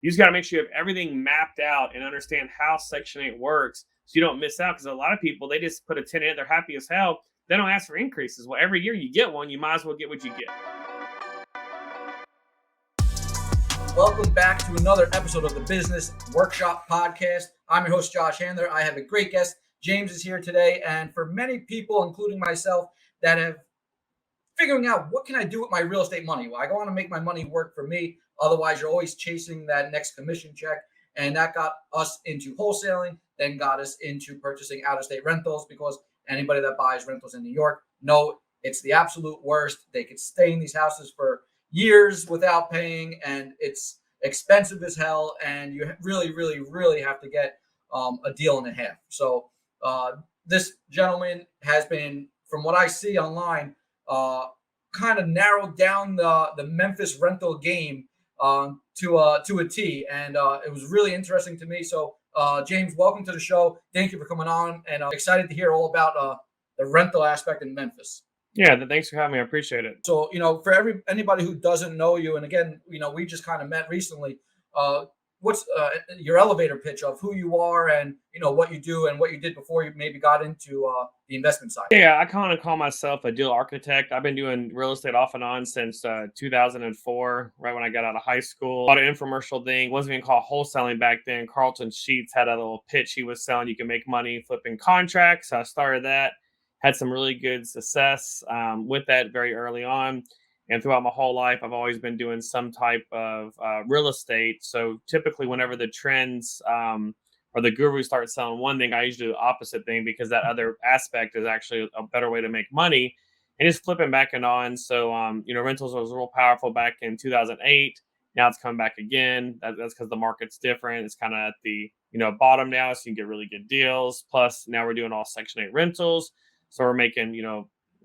You just got to make sure you have everything mapped out and understand how Section 8 works so you don't miss out. Because a lot of people, they just put a tenant in, they're happy as hell. They don't ask for increases. Well, every year you get one, you might as well get what you get. Welcome back to another episode of the Business Workshop Podcast. I'm your host, Josh Handler. I have a great guest. James is here today. And for many people, including myself, that have figuring out what can I do with my real estate money? Well, I want to make my money work for me. Otherwise, you're always chasing that next commission check. And that got us into wholesaling, then got us into purchasing out-of-state rentals, because anybody that buys rentals in New York know it's the absolute worst. They could stay in these houses for years without paying, and it's expensive as hell. And you really, really, really have to get a deal and a half. So this gentleman has been, from what I see online, uh, kind of narrowed down the Memphis rental game to a T, and it was really interesting to me. So, James, welcome to the show. Thank you for coming on, and excited to hear all about the rental aspect in Memphis. Yeah, thanks for having me. I appreciate it. So, for anybody who doesn't know you, and again, we just kind of met recently. What's your elevator pitch of who you are, and what you do and what you did before you maybe got into the investment side? Yeah, I kind of call myself a deal architect. I've been doing real estate off and on since 2004, right when I got out of high school. A lot of infomercial thing. Wasn't even called wholesaling back then. Carlton Sheets had a little pitch he was selling. You can make money flipping contracts. So I started that. Had some really good success with that very early on. And throughout my whole life, I've always been doing some type of real estate. So typically, whenever the trends or the guru starts selling one thing, I usually do the opposite thing because that other aspect is actually a better way to make money, and just flipping back and on. So, rentals was real powerful back in 2008. Now it's come back again. That's because the market's different. It's kind of at the bottom now, so you can get really good deals. Plus, now we're doing all Section 8 rentals, so we're making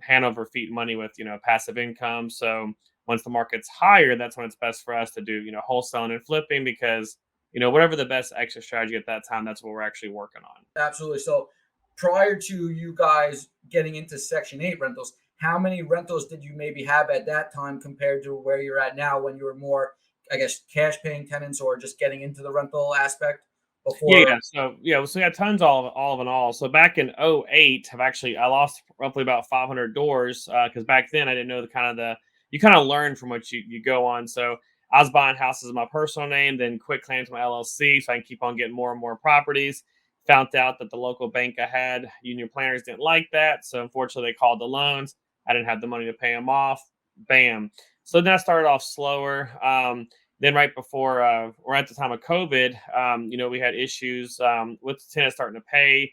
hand over feet money with passive income. So once the market's higher, that's when it's best for us to do wholesaling and flipping, because whatever the best exit strategy at that time, that's what we're actually working on. Absolutely. So prior to you guys getting into Section 8 rentals, how many rentals did you maybe have at that time compared to where you're at now, when you were more, I guess, cash paying tenants or just getting into the rental aspect Yeah, before? yeah. So we had tons all in all. So back in '08, I lost roughly about 500 doors because back then I didn't know the kind of the you kind of learn from what you go on. So I was buying houses in my personal name, then quit claims my LLC so I can keep on getting more and more properties. Found out that the local bank I had, union planners didn't like that. So unfortunately, they called the loans. I didn't have the money to pay them off. Bam. So then I started off slower. Then right before or at the time of COVID, we had issues with the tenants starting to pay,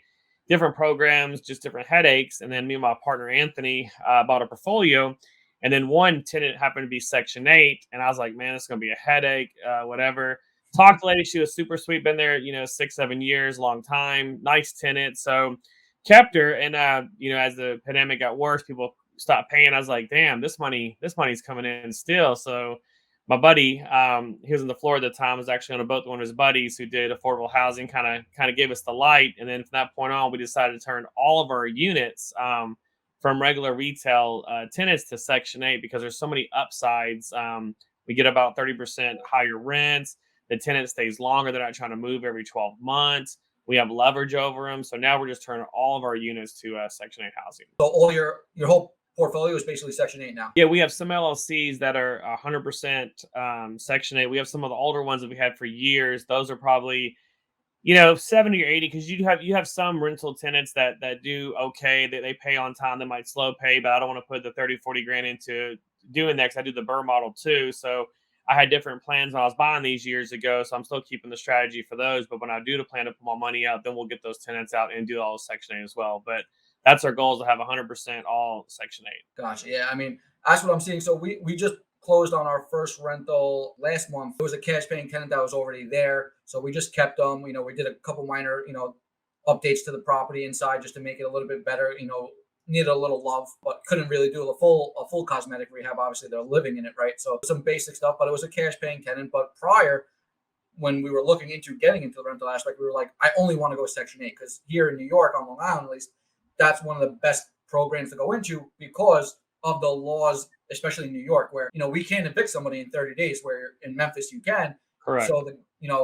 different programs, just different headaches. And then me and my partner Anthony bought a portfolio, and then one tenant happened to be Section 8, and I was like, man, it's gonna be a headache, whatever. Talked to the lady, she was super sweet, been there, 6, 7 years, long time, nice tenant. So kept her, and as the pandemic got worse, people stopped paying. I was like, damn, this money's coming in still. So my buddy, he was in the floor at the time, was actually on a boat with one of his buddies who did affordable housing, kind of gave us the light. And then from that point on, we decided to turn all of our units from regular retail tenants to Section 8 because there's so many upsides. We get about 30% higher rents. The tenant stays longer. They're not trying to move every 12 months. We have leverage over them. So now we're just turning all of our units to Section 8 housing. So all your whole portfolio is basically Section 8 now. Yeah, we have some LLCs that are 100% Section 8. We have some of the older ones that we had for years. Those are probably 70 or 80, because you have some rental tenants that do okay. They pay on time. They might slow pay, but I don't want to put the 30, 40 grand into doing that, because I do the burr model too. So I had different plans when I was buying these years ago. So I'm still keeping the strategy for those. But when I do the plan to put my money out, then we'll get those tenants out and do all Section 8 as well. But that's our goal, is to have 100% all Section 8. Gotcha. Yeah, I mean, that's what I'm seeing. So we just closed on our first rental last month. It was a cash paying tenant that was already there, so we just kept them. We did a couple minor updates to the property inside just to make it a little bit better. Needed a little love, but couldn't really do a full cosmetic rehab. Obviously, they're living in it, right? So some basic stuff, but it was a cash paying tenant. But prior, when we were looking into getting into the rental aspect, we were like, I only want to go Section 8, because here in New York, on Long Island at least, that's one of the best programs to go into because of the laws, especially in New York, where we can't evict somebody in 30 days, where in Memphis you can. Correct. So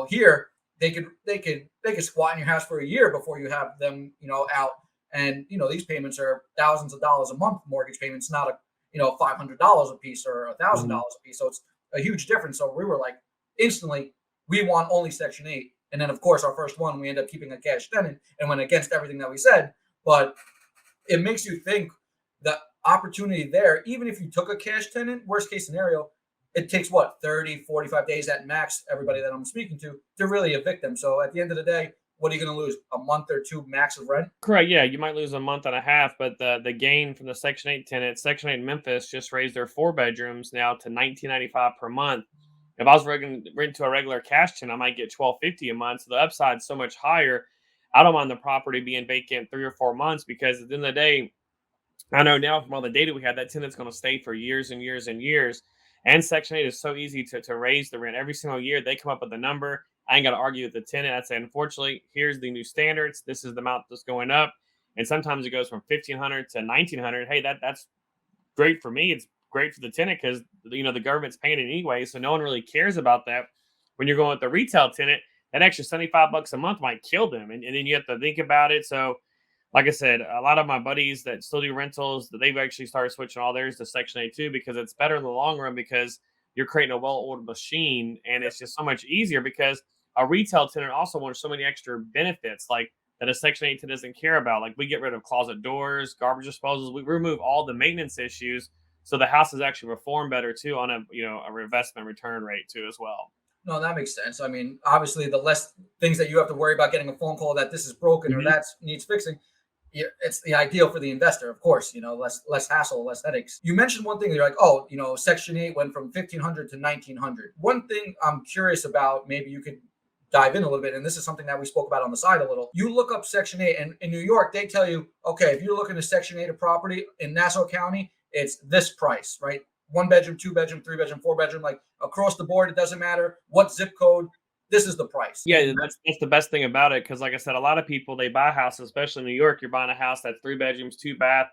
here they could squat in your house for a year before you have them out. And these payments are thousands of dollars a month mortgage payments, not a $500 a piece or a thousand Mhm. dollars a piece. So it's a huge difference. So we were like instantly, we want only Section 8. And then of course our first one we end up keeping a cash tenant and went against everything that we said. But it makes you think the opportunity there, even if you took a cash tenant, worst case scenario, it takes what, 30, 45 days at max, everybody that I'm speaking to really evict them. So at the end of the day, what are you going to lose? A month or two max of rent? Correct. Yeah, you might lose a month and a half, but the gain from the Section 8 tenants, Section 8 in Memphis just raised their four bedrooms now to 19.95 per month. If I was rent to a regular cash tenant, I might get 12.50 a month. So the upside's so much higher. I don't mind the property being vacant 3 or 4 months because at the end of the day, I know now from all the data we had, that tenant's going to stay for years and years and years. And Section 8 is so easy to raise the rent every single year. They come up with a number. I ain't got to argue with the tenant. I'd say, unfortunately, here's the new standards. This is the amount that's going up. And sometimes it goes from 1,500 to 1,900. Hey, that's great for me. It's great for the tenant because the government's paying it anyway, so no one really cares about that. When you're going with the retail tenant, that extra $75 a month might kill them, and then you have to think about it. So like I said, a lot of my buddies that still do rentals, that they've actually started switching all theirs to Section 8 too, because it's better in the long run because you're creating a well-oiled machine, and it's just so much easier because a retail tenant also wants so many extra benefits like that a Section 8 tenant doesn't care about. Like we get rid of closet doors, garbage disposals, we remove all the maintenance issues, so the house is actually perform better too on a investment return rate too as well. No, that makes sense. I mean, obviously, the less things that you have to worry about getting a phone call that this is broken or Mhm. that needs fixing, it's the ideal for the investor, of course. Less hassle, less headaches. You mentioned one thing. You're like, oh, Section 8 went from 1,500 to 1,900. One thing I'm curious about, maybe you could dive in a little bit, and this is something that we spoke about on the side a little. You look up Section 8, and in New York, they tell you, okay, if you're looking at Section 8 of property in Nassau County, it's this price, right? One bedroom, two bedroom, three bedroom, four bedroom, like across the board, it doesn't matter what zip code. This is the price. Yeah, that's the best thing about it because, like I said, a lot of people they buy houses, especially in New York. You're buying a house that's three bedrooms, two bath,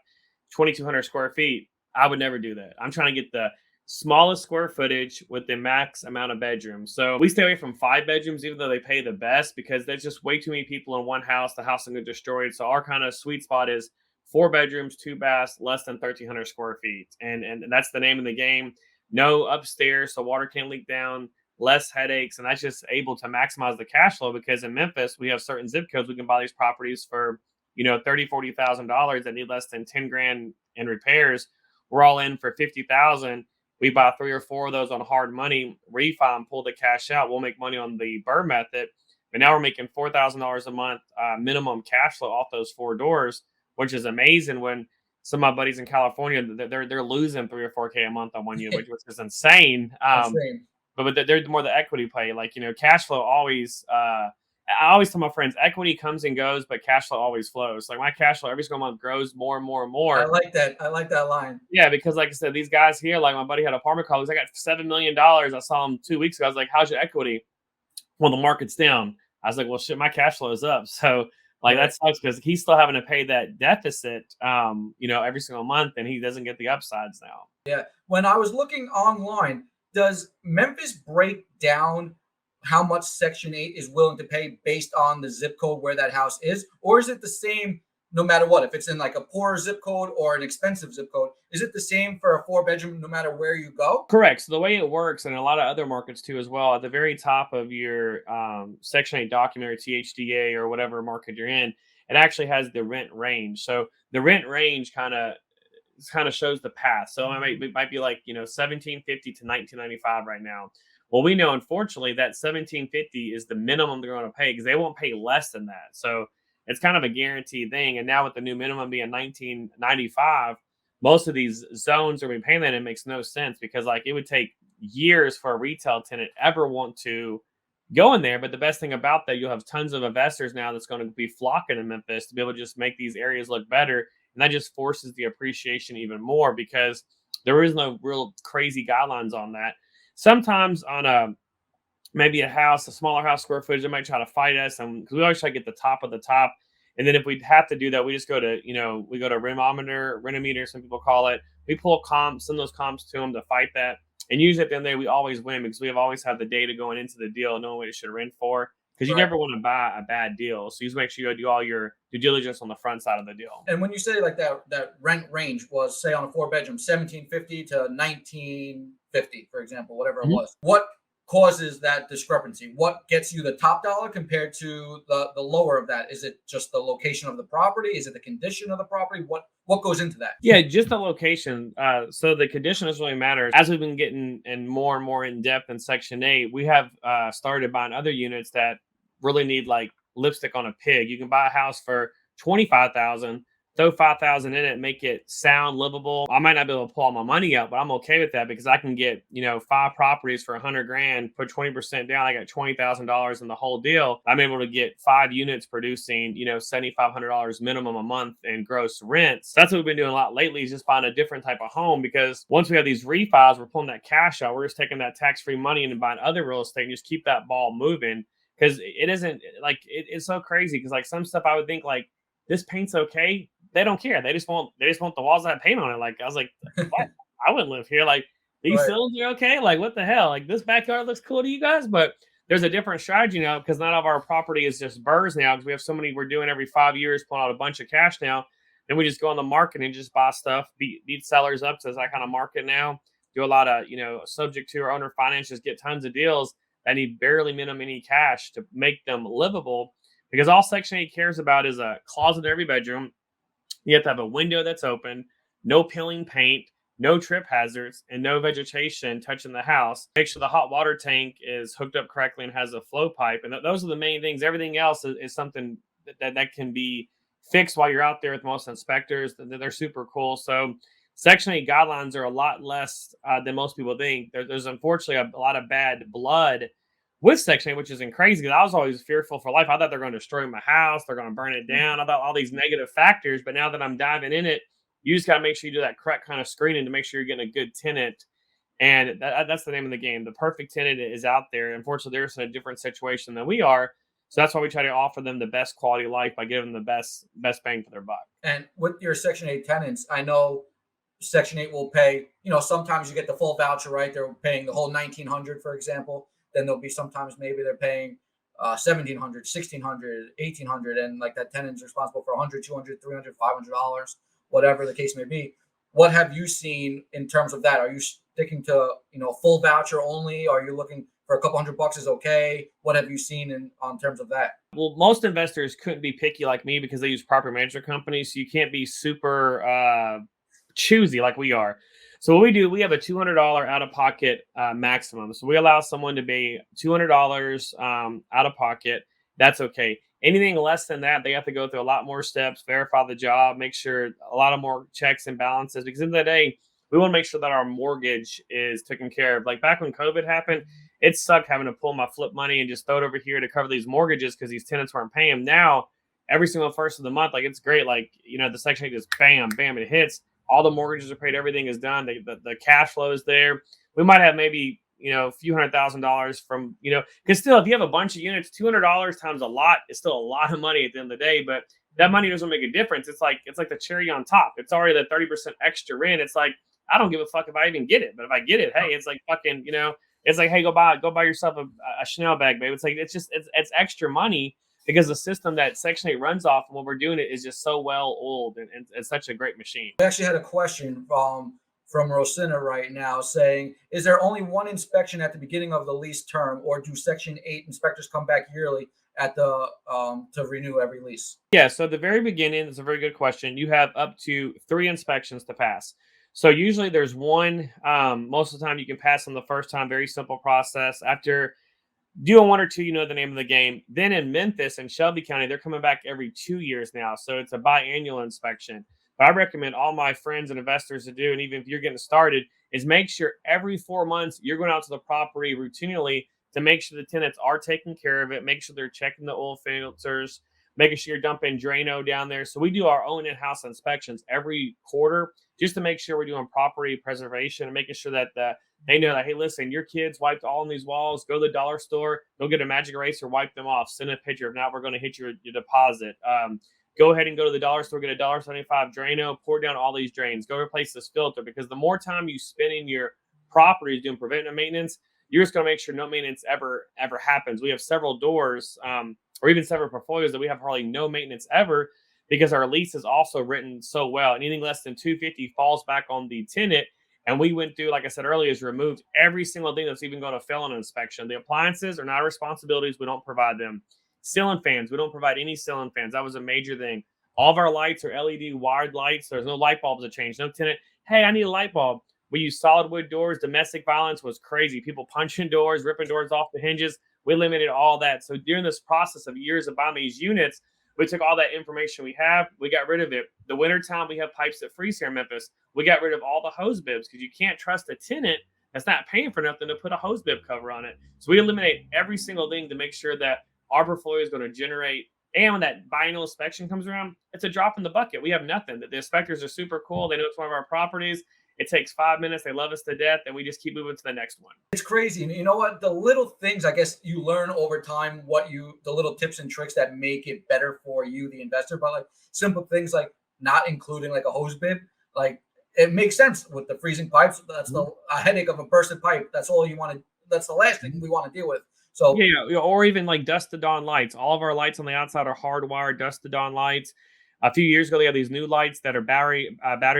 2,200 square feet. I would never do that. I'm trying to get the smallest square footage with the max amount of bedrooms. So we stay away from five bedrooms, even though they pay the best, because there's just way too many people in one house. The house will get destroyed. So our kind of sweet spot is four bedrooms, two baths, less than 1,300 square feet, and that's the name of the game. No upstairs, so water can't leak down, less headaches, and that's just able to maximize the cash flow because in Memphis we have certain zip codes we can buy these properties for 30-40 thousand dollars that need less than 10 grand in repairs. We're all in for 50,000. We buy three or four of those on hard money, refi and pull the cash out. We'll make money on the burr method, but now we're making $4,000 a month minimum cash flow off those four doors, which is amazing. When some of my buddies in California, they're losing 3 or 4K a month on one unit, which is insane. Insane. But they're more the equity play. Like, cash flow always, I always tell my friends, equity comes and goes, but cash flow always flows. Like my cash flow every single month grows more and more and I more. like that. I like that line. Yeah, because like I said, these guys here, like my buddy had an apartment complex. I got $7 million. I saw him 2 weeks ago. I was like, how's your equity? Well, the market's down. I was like, well, shit, my cash flow is up. So like Right. that sucks because he's still having to pay that deficit, every single month, and he doesn't get the upsides now. Yeah. When I was looking online, does Memphis break down how much Section 8 is willing to pay based on the zip code where that house is? Or is it the same no matter what? If it's in like a poor zip code or an expensive zip code, is it the same for a four bedroom no matter where you go? Correct. So the way it works, and a lot of other markets too, as well, at the very top of your Section 8 document or THDA or whatever market you're in, it actually has the rent range. So the rent range kind of shows the path. So it might be like 1750 to 1995 right now. Well, we know unfortunately that 1750 is the minimum they're going to pay because they won't pay less than that. So it's kind of a guaranteed thing. And now with the new minimum being 1995, most of these zones are being paying that. And it makes no sense because like it would take years for a retail tenant ever want to go in there. But the best thing about that, you'll have tons of investors now that's going to be flocking in Memphis to be able to just make these areas look better. And that just forces the appreciation even more because there is no real crazy guidelines on that. Sometimes on maybe a house, a smaller house square footage, they might try to fight us, and because we always try to get the top of the top. And then if we have to do that, we just go to we go to renometer, some people call it. We pull comps, send those comps to them to fight that. And usually at the end of the day, we always win because we have always had the data going into the deal, knowing what it should rent for. Because you Right. never want to buy a bad deal, so you just make sure you go do all your due diligence on the front side of the deal. And when you say like that rent range was, say, on a four bedroom, 1750 to 1950, for example, whatever it was, what causes that discrepancy? What gets you the top dollar compared to the lower of that? Is it just the location of the property? Is it the condition of the property? What goes into that? Yeah, just the location. So the condition doesn't really matter. As we've been getting and more in depth in Section 8, we have started buying other units that really need like lipstick on a pig. You can buy a house for 25,000, throw 5,000 in it, make it sound livable. I might not be able to pull all my money out, but I'm okay with that because I can get, five properties for 100 grand, put 20% down. I got $20,000 in the whole deal. I'm able to get 5 units producing, $7,500 minimum a month in gross rents. That's what we've been doing a lot lately, is just buying a different type of home, because once we have these refis, we're pulling that cash out. We're just taking that tax-free money and buying other real estate and just keep that ball moving. Because it isn't like it's so crazy. Because like some stuff I would think like this paint's okay, they don't care. They just want the walls that have paint on it. Like I was like, what? I wouldn't live here. Like these Right. ceilings are okay. Like what the hell? Like this backyard looks cool to you guys, but there's a different strategy now because not all of our property is just burrs now, because we have so many we're doing every 5 years, pulling out a bunch of cash now. Then we just go on the market and just buy stuff, beat sellers up to that kind of market now. Do a lot of subject to or owner finances, get tons of deals that need barely minimum any cash to make them livable. Because all Section 8 cares about is a closet in every bedroom. You have to have a window that's open, no peeling paint, no trip hazards, and no vegetation touching the house. Make sure the hot water tank is hooked up correctly and has a flow pipe. And those are the main things. Everything else is something that can be fixed while you're out there with most inspectors. They're super cool. So Section 8 guidelines are a lot less than most people think. There's unfortunately a lot of bad blood with Section 8, which is crazy, because I was always fearful for life. I thought they're going to destroy my house. They're going to burn it down. I thought all these negative factors. But now that I'm diving in it, you just got to make sure you do that correct kind of screening to make sure you're getting a good tenant. And that's the name of the game. The perfect tenant is out there. Unfortunately, they're in a different situation than we are. So that's why we try to offer them the best quality of life by giving them the best bang for their buck. And with your Section 8 tenants, I know Section 8 will pay, sometimes you get the full voucher, right? They're paying the whole 1900, for example. Then there'll be sometimes maybe they're paying 1700, 1600, 1800, and like that tenant's responsible for 100, 200, 300, $500, whatever the case may be. What have you seen in terms of that? Are you sticking to, full voucher only? Are you looking for a couple $100 is okay? What have you seen in on terms of that? Well, most investors couldn't be picky like me because they use property management companies. So you can't be super choosy like we are. So what we do, we have a $200 out of pocket maximum. So we allow someone to pay $200 out of pocket. That's okay. Anything less than that, they have to go through a lot more steps, verify the job, make sure a lot of more checks and balances. Because in the day, we want to make sure that our mortgage is taken care of. Like back when COVID happened, it sucked having to pull my flip money and just throw it over here to cover these mortgages because these tenants weren't paying. Now, every single first of the month, like it's great. Like, the Section 8 just bam, bam, it hits. All the mortgages are paid. Everything is done. The cash flow is there. We might have maybe, a few $100,000 from, because still, if you have a bunch of units, $200 times a lot is still a lot of money at the end of the day. But that money doesn't make a difference. It's like the cherry on top. It's already the 30% extra in. It's like, I don't give a fuck if I even get it. But if I get it, hey, it's like fucking, it's like, hey, go buy yourself a Chanel bag, babe. It's like, it's extra money, because the system that Section 8 runs off and what we're doing it is just so well oiled, and it's such a great machine. We actually had a question from Rosina right now saying, is there only one inspection at the beginning of the lease term, or do Section 8 inspectors come back yearly at the to renew every lease? Yeah, so at the very beginning, it's a very good question. You have up to 3 inspections to pass. So usually there's one. Most of the time you can pass them the first time. Very simple process. After doing 1 or 2, you know the name of the game. Then in Memphis and Shelby County, they're coming back every 2 years now. So it's a biannual inspection. But I recommend all my friends and investors to do, and even if you're getting started, is make sure every 4 months you're going out to the property routinely to make sure the tenants are taking care of it. Make sure they're checking the oil filters, making sure you're dumping Drano down there. So we do our own in-house inspections every quarter just to make sure we're doing property preservation and making sure that they know that, hey, listen, your kids wiped all on these walls. Go to the dollar store, go get a magic eraser, wipe them off. Send a picture. If not, we're going to hit your deposit. Go ahead and go to the dollar store, get a $1.75 Drano, pour down all these drains. Go replace this filter, because the more time you spend in your property is doing preventive maintenance, you're just going to make sure no maintenance ever happens. We have several doors, or even several portfolios that we have hardly no maintenance ever because our lease is also written so well. Anything less than 250 falls back on the tenant. And we went through, like I said earlier, is removed every single thing that's even going to fail on an inspection. The appliances are not our responsibilities. We don't provide them. Ceiling fans, we don't provide any ceiling fans. That was a major thing. All of our lights are LED wired lights. There's no light bulbs that change. No tenant, hey, I need a light bulb. We use solid wood doors. Domestic violence was crazy. People punching doors, ripping doors off the hinges. We eliminated all that. So during this process of years of buying these units, we took all that information we have, we got rid of it. The wintertime, we have pipes that freeze here in Memphis. We got rid of all the hose bibs because you can't trust a tenant that's not paying for nothing to put a hose bib cover on it. So we eliminate every single thing to make sure that our portfolio is going to generate. And when that biennial inspection comes around, it's a drop in the bucket. We have nothing. The inspectors are super cool. They know it's one of our properties. It takes 5 minutes. They love us to death, and we just keep moving to the next one. It's crazy. And you know what? The little things, I guess you learn over time the little tips and tricks that make it better for you, the investor. But like simple things like not including like a hose bib, like it makes sense with the freezing pipes. That's a headache of a bursted pipe. That's all you want to, that's the last thing we want to deal with. So Yeah, or even like dust to dawn lights. All of our lights on the outside are hardwired dust to dawn lights. A few years ago, they had these new lights that are battery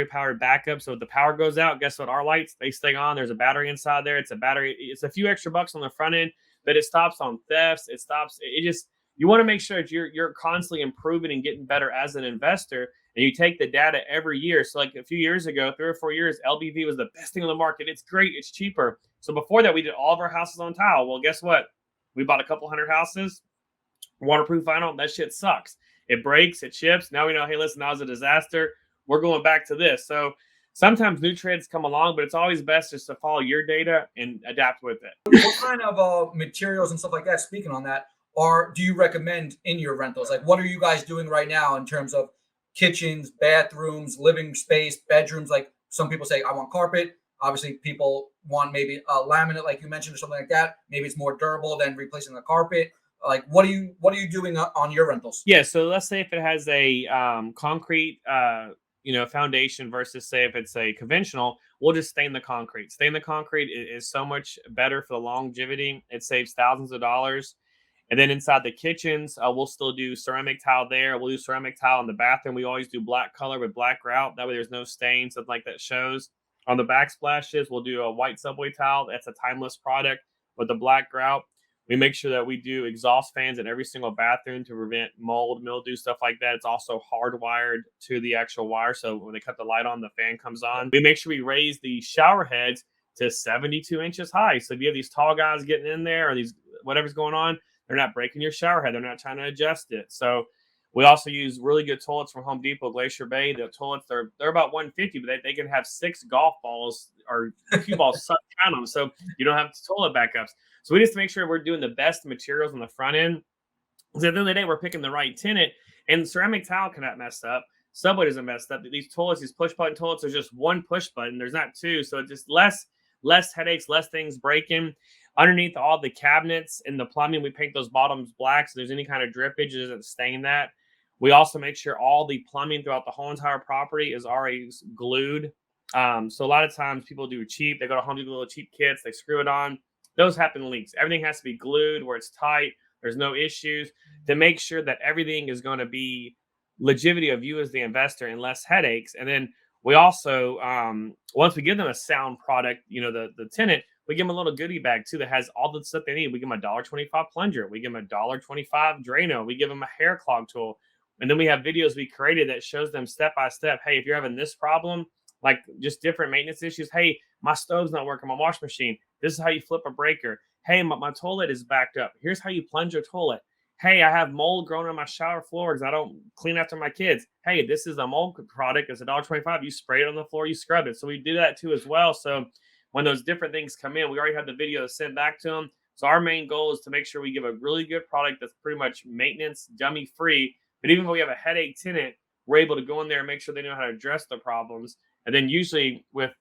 powered backup. So if the power goes out, guess what? Our lights, they stay on. There's a battery inside there. It's a battery. It's a few extra bucks on the front end, but it stops on thefts. It stops. It just, you want to make sure that you're constantly improving and getting better as an investor. And you take the data every year. So like a few years ago, 3 or 4 years, LBV was the best thing on the market. It's great. It's cheaper. So before that, we did all of our houses on tile. Well, guess what? We bought a couple hundred houses, waterproof vinyl. That shit sucks. It breaks, it chips. Now we know, hey, listen, that was a disaster. We're going back to this. So sometimes new trends come along, but it's always best just to follow your data and adapt with it. what kind of materials and stuff like that, speaking on that, do you recommend in your rentals? Like what are you guys doing right now in terms of kitchens, bathrooms, living space, bedrooms? Like some people say, I want carpet. Obviously, people want maybe a laminate, like you mentioned, or something like that. Maybe it's more durable than replacing the carpet. Like, what are you doing on your rentals? Yeah. So let's say if it has a concrete, foundation versus say if it's a conventional, we'll just stain the concrete. Stain the concrete is so much better for the longevity. It saves thousands of dollars. And then inside the kitchens, we'll still do ceramic tile there. We'll do ceramic tile in the bathroom. We always do black color with black grout. That way there's no stains, something like that shows. On the backsplashes, we'll do a white subway tile. That's a timeless product with the black grout. We make sure that we do exhaust fans in every single bathroom to prevent mold, mildew, stuff like that. It's also hardwired to the actual wire. So when they cut the light on, the fan comes on. We make sure we raise the shower heads to 72 inches high. So if you have these tall guys getting in there or these whatever's going on, they're not breaking your shower head. They're not trying to adjust it. So we also use really good toilets from Home Depot, Glacier Bay. The toilets, they're about 150, but they can have 6 golf balls or cue balls sucked on them. So you don't have toilet backups. So we just make sure we're doing the best materials on the front end. Because at the end of the day, we're picking the right tenant. And ceramic tile cannot mess up. Subway doesn't mess up. These toilets, these push button toilets, there's just one push button. There's not two. So it's just less headaches, less things breaking. Underneath all the cabinets and the plumbing, we paint those bottoms black. So there's any kind of drippage, it doesn't stain that. We also make sure all the plumbing throughout the whole entire property is already glued. So a lot of times people do cheap. They go to Home Depot, little cheap kits. They screw it on. Those happen leaks. Everything has to be glued where it's tight. There's no issues to make sure that everything is going to be longevity of you as the investor and less headaches. And then we also, once we give them a sound product, the tenant, we give them a little goodie bag too that has all the stuff they need. We give them a $1.25 plunger. We give them a $1.25 Drano. We give them a hair clog tool. And then we have videos we created that shows them step by step. Hey, if you're having this problem, like just different maintenance issues. Hey, my stove's not working, my wash machine. This is how you flip a breaker. Hey, my toilet is backed up. Here's how you plunge your toilet. Hey, I have mold growing on my shower floor because I don't clean after my kids. Hey, this is a mold product. It's $1.25. You spray it on the floor, you scrub it. So we do that too as well. So when those different things come in, we already have the video to send back to them. So our main goal is to make sure we give a really good product that's pretty much maintenance dummy free. But even if we have a headache tenant, we're able to go in there and make sure they know how to address the problems. And then usually with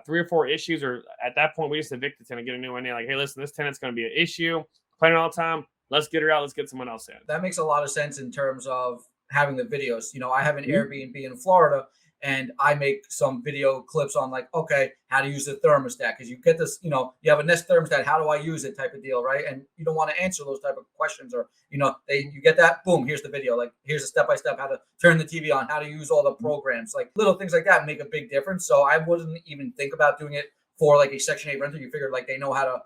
3 or 4 issues, or at that point, we just evict the tenant, get a new one in. Like, hey, listen, this tenant's going to be an issue. Playing all the time. Let's get her out. Let's get someone else in. That makes a lot of sense in terms of having the videos. I have an Airbnb in Florida, and I make some video clips on like, okay, how to use the thermostat, because you get this, you have a Nest thermostat, how do I use it type of deal, right? And you don't want to answer those type of questions, or you get that, boom, here's the video, like here's a step by step how to turn the TV on, how to use all the programs, like little things like that make a big difference. So I wouldn't even think about doing it for like a Section 8 renter. You figured like they know how to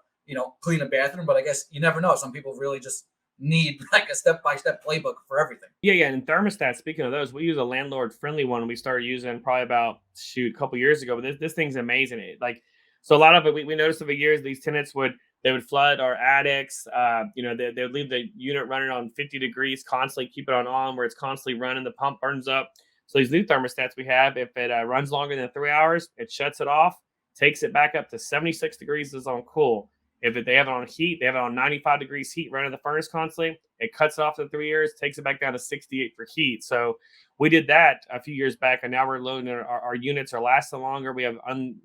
clean a bathroom, but I guess you never know. Some people really just need like a step by step playbook for everything. Yeah, yeah, and thermostats, speaking of those, we use a landlord-friendly one we started using probably about, shoot, a couple years ago, but this thing's amazing. So a lot of it, we noticed over years, these tenants would flood our attics. They would leave the unit running on 50 degrees, constantly keep it on where it's constantly running, the pump burns up. So these new thermostats we have, if it runs longer than 3 hours, it shuts it off, takes it back up to 76 degrees is on cool. If they have it on heat, they have it on 95 degrees heat running the furnace constantly. It cuts it off to 3 years, takes it back down to 68 for heat. So we did that a few years back, and now we're loading our units are lasting longer. We have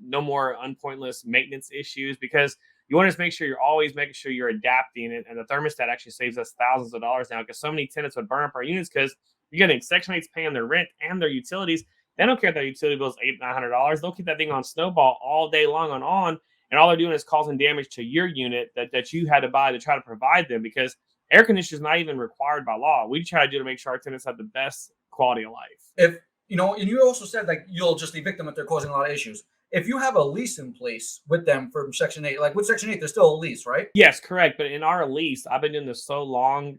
no more unpointless maintenance issues, because you want to make sure you're always making sure you're adapting it. And the thermostat actually saves us thousands of dollars now, because so many tenants would burn up our units because you're getting Section 8's paying their rent and their utilities. They don't care if their utility bill is $800-900. They'll keep that thing on snowball all day long on. And all they're doing is causing damage to your unit that you had to buy to try to provide them, because air conditioning is not even required by law. We try to do to make sure our tenants have the best quality of life. If and you also said like you'll just evict them if they're causing a lot of issues. If you have a lease in place with them from Section 8, like with Section 8, there's still a lease, right? Yes, correct. But in our lease, I've been doing this so long.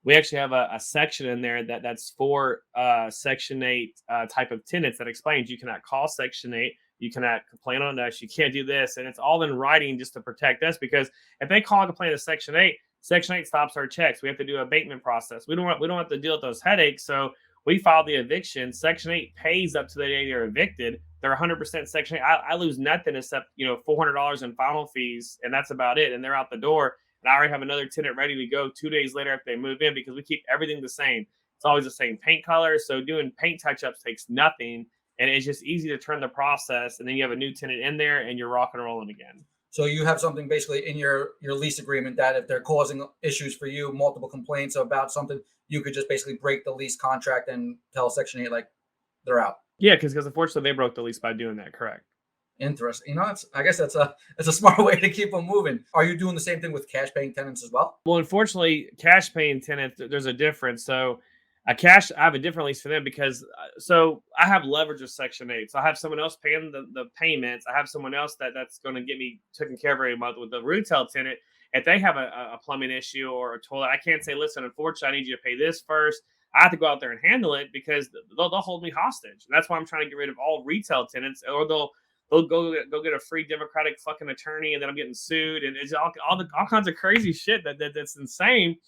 We actually have a section in there that's for Section 8 type of tenants that explains you cannot call Section 8. You cannot complain on us. You can't do this. And it's all in writing just to protect us, because if they call and complain to Section 8, Section 8 stops our checks. We have to do an abatement process. We don't have to deal with those headaches. So we file the eviction. Section 8 pays up to the day they're evicted. They're 100% Section 8. I lose nothing except $400 in final fees, and that's about it. And they're out the door. And I already have another tenant ready to go 2 days later after they move in, because we keep everything the same. It's always the same paint color. So doing paint touch-ups takes nothing. And it's just easy to turn the process. And then you have a new tenant in there and you're rock and rolling again. So you have something basically in your lease agreement that if they're causing issues for you, multiple complaints about something, you could just basically break the lease contract and tell Section 8 like they're out. Yeah, because unfortunately they broke the lease by doing that. Correct. Interesting. I guess that's a smart way to keep them moving. Are you doing the same thing with cash paying tenants as well? Well, unfortunately, cash paying tenants, there's a difference. So I have a different lease for them, because so I have leverage with Section 8. So I have someone else paying the payments. I have someone else that's going to get me taken care of every month. With the retail tenant, if they have a plumbing issue or a toilet, I can't say, listen, unfortunately, I need you to pay this first. I have to go out there and handle it, because they'll hold me hostage. And that's why I'm trying to get rid of all retail tenants, or they'll go get a free Democratic fucking attorney, and then I'm getting sued, and it's all kinds of crazy shit that's insane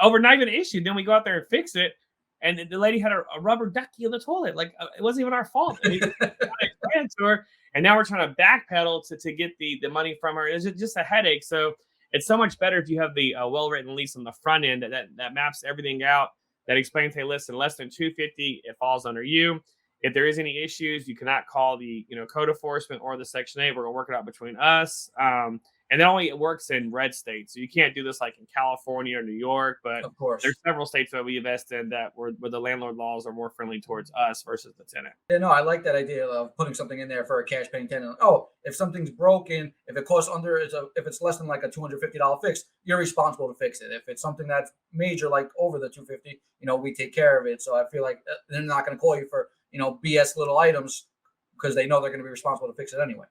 over not even an issue. Then we go out there and fix it, and the lady had a rubber ducky in the toilet. Like, it wasn't even our fault. And we got it granted to her, and now we're trying to backpedal to get the money from her. It's just a headache. So it's so much better if you have the well-written lease on the front end that maps everything out, that explains, hey, listen, less than 250, it falls under you. If there is any issues, you cannot call the code enforcement or the Section 8. We're gonna work it out between us. And that only works in red states. So you can't do this like in California or New York, but Of course. there's several states that we invest in that where the landlord laws are more friendly towards us versus the tenant. Yeah, no, I like that idea of putting something in there for a cash paying tenant. Oh, if something's broken, if it costs if it's less than like a $250 fix, you're responsible to fix it. If it's something that's major, like over the 250, we take care of it. So I feel like they're not going to call you for BS little items, because they know they're going to be responsible to fix it anyway.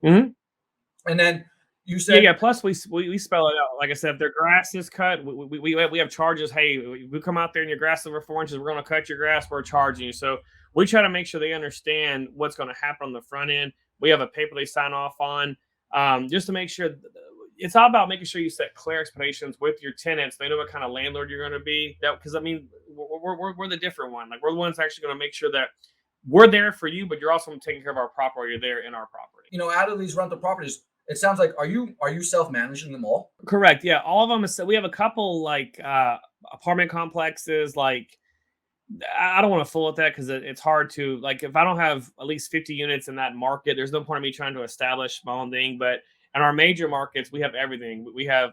Mm-hmm. And then you said, yeah. Plus, we spell it out. Like I said, if their grass is cut, we have charges. Hey, we come out there and your grass is over 4 inches, we're going to cut your grass. We're charging you. So we try to make sure they understand what's going to happen on the front end. We have a paper they sign off on, just to make sure. It's all about making sure you set clear expectations with your tenants. They know what kind of landlord you're going to be. Because we're the different one. Like, we're the ones actually going to make sure that we're there for you, but you're also taking care of our property. Or you're there in our property. Out of these rental properties, it sounds like, are you self-managing them all? Correct. Yeah, all of them. We have a couple like apartment complexes. Like, I don't want to fool with that, because it's hard to, like, if I don't have at least 50 units in that market, there's no point in me trying to establish my own thing. But in our major markets, we have everything. We have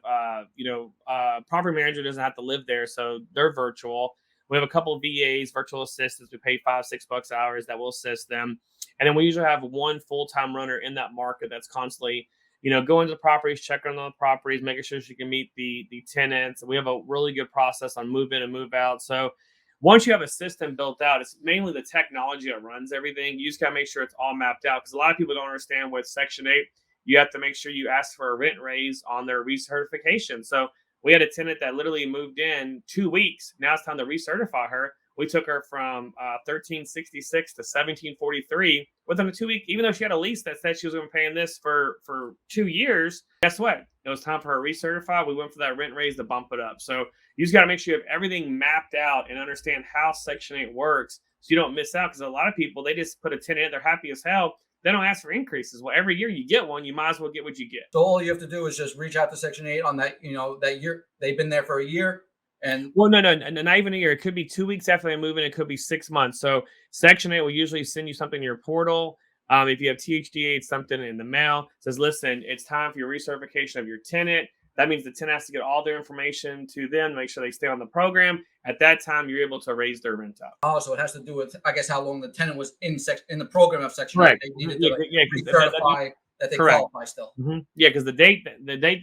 property manager doesn't have to live there, so they're virtual. We have a couple of VAs, virtual assistants. We pay $5-6 hours that will assist them. And then we usually have one full-time runner in that market that's constantly, going to the properties, checking on the properties, making sure she can meet the tenants. We have a really good process on move in and move out. So once you have a system built out, it's mainly the technology that runs everything. You just got to make sure it's all mapped out, because a lot of people don't understand with Section 8, you have to make sure you ask for a rent raise on their recertification. So we had a tenant that literally moved in 2 weeks. Now it's time to recertify her. We took her from 1366 to 1743 within a 2 week, even though she had a lease that said she was going to be paying this for 2 years. Guess what? It was time for her to recertify. We went for that rent raise to bump it up. So you just got to make sure you have everything mapped out and understand how Section 8 works, so you don't miss out. Because a lot of people, they just put a tenant in, they're happy as hell. They don't ask for increases. Well, every year you get one, you might as well get what you get. So all you have to do is just reach out to Section 8 on that, that year. They've been there for a year. And Well, no, not even a year. It could be 2 weeks after they move in. It could be 6 months. So Section 8 will usually send you something in your portal. If you have THDA, it's something in the mail. It says, listen, it's time for your recertification of your tenant. That means the tenant has to get all their information to them, make sure they stay on the program. At that time, you're able to raise their rent up. so it has to do with, I guess, how long the tenant was in the program of Section 8. Correct. They needed Yeah, to yeah, recertify that they correct. qualify still. Yeah, because the date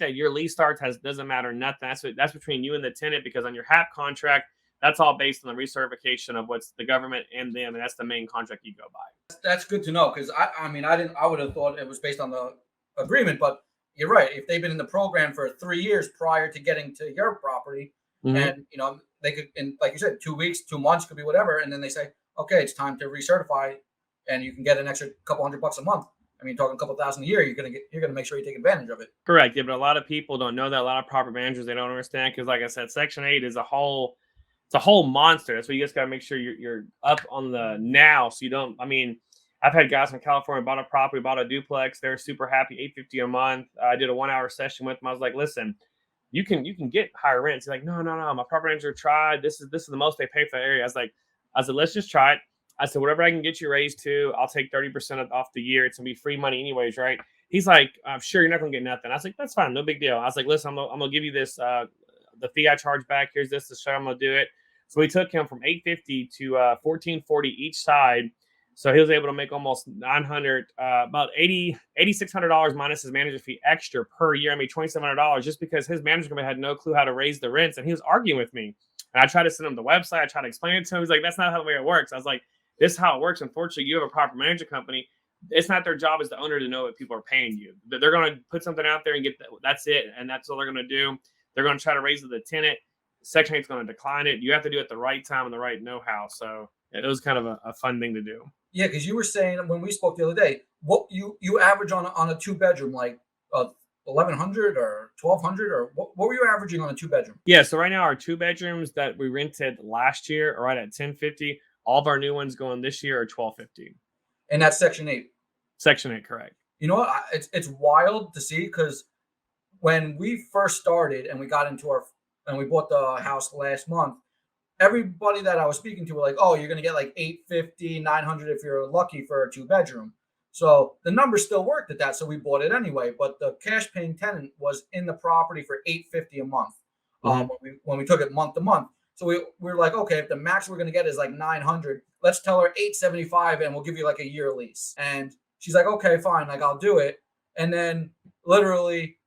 that your lease starts doesn't matter nothing. That's between you and the tenant, because on your HAP contract, that's all based on the recertification of what's the government and them, and that's the main contract you go by. That's good to know, because I would have thought it was based on the agreement, but you're right. If they've been in the program for 3 years prior to getting to your property, and they could, in like you said, 2 weeks, 2 months, could be whatever, and then they say, okay, it's time to recertify, and you can get an extra couple $100 a month. I mean, talking a couple thousand a year, you're gonna make sure you take advantage of it. Correct. Yeah, but a lot of people don't know that. A lot of property managers, they don't understand, because, like I said, Section 8 is it's a whole monster. That's why you just got to make sure you're up on the now, so you don't. I mean, I've had guys from California bought a property, bought a duplex. They're super happy, $850 a month. I did a 1 hour session with them. I was like, listen, you can get higher rents. He's like, no. My property manager tried. This is the most they pay for the area. I said, let's just try it. I said, whatever I can get you raised to, I'll take 30% off the year. It's gonna be free money anyways, right? He's like, I'm sure you're not gonna get nothing. I was like, that's fine, no big deal. I was like, listen, I'm gonna give you this, the fee I charge back. Here's this to show I'm gonna do it. So we took him from 850 to 1440 each side. So he was able to make almost 900, about $8,600 minus his manager fee extra per year. I mean, $2,700, just because his management had no clue how to raise the rents, and he was arguing with me. And I tried to send him the website. I tried to explain it to him. He's like, that's not how the way it works. I was like, this is how it works. Unfortunately, you have a property management company. It's not their job as the owner to know what people are paying you. They're going to put something out there and get that. That's it. And that's all they're going to do. They're going to try to raise it to the tenant. Section 8 is going to decline it. You have to do it at the right time and the right know-how. So it was kind of a fun thing to do. Yeah, because you were saying when we spoke the other day, what you average on a 2 bedroom, like 1,100 or 1,200, or what were you averaging on a 2 bedroom? Yeah, so right now our 2 bedrooms that we rented last year are right at 1,050. All of our new ones going this year are 1,250. And that's Section 8. Section 8, correct. You know what? It's wild to see, because when we first started and we got and we bought the house last month, everybody that I was speaking to were like, oh, you're going to get like 850, 900 if you're lucky for a 2 bedroom. So the numbers still worked at that. So we bought it anyway. But the cash paying tenant was in the property for 850 a month when we took it month to month. So we were like, okay, if the max we're going to get is like 900, let's tell her 875 and we'll give you like a year lease. And she's like, okay, fine. Like, I'll do it. And then literally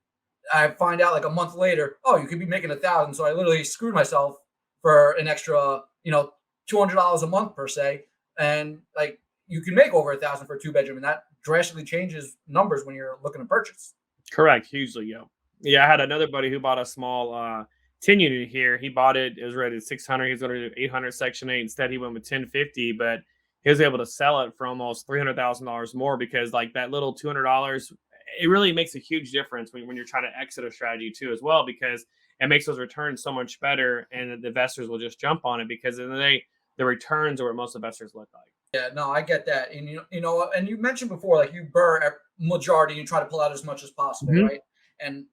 I find out like a month later, oh, you could be making 1,000. So I literally screwed myself for an extra, $200 a month per se. And like, you can make over 1,000 for a 2 bedroom, and that drastically changes numbers when you're looking to purchase. Correct. Hugely. Yeah. I had another buddy who bought a small 10 unit here. He bought it. It was rated 600. He was going to do 800 Section 8. Instead, he went with 1050, but he was able to sell it for almost $300,000 more, because like that little $200, it really makes a huge difference when you're trying to exit a strategy too, as well, because it makes those returns so much better, and the investors will just jump on it, because in the day, the returns are what most investors look like. Yeah, no, I get that. And and you mentioned before, like, you burr a majority, you try to pull out as much as possible, right? And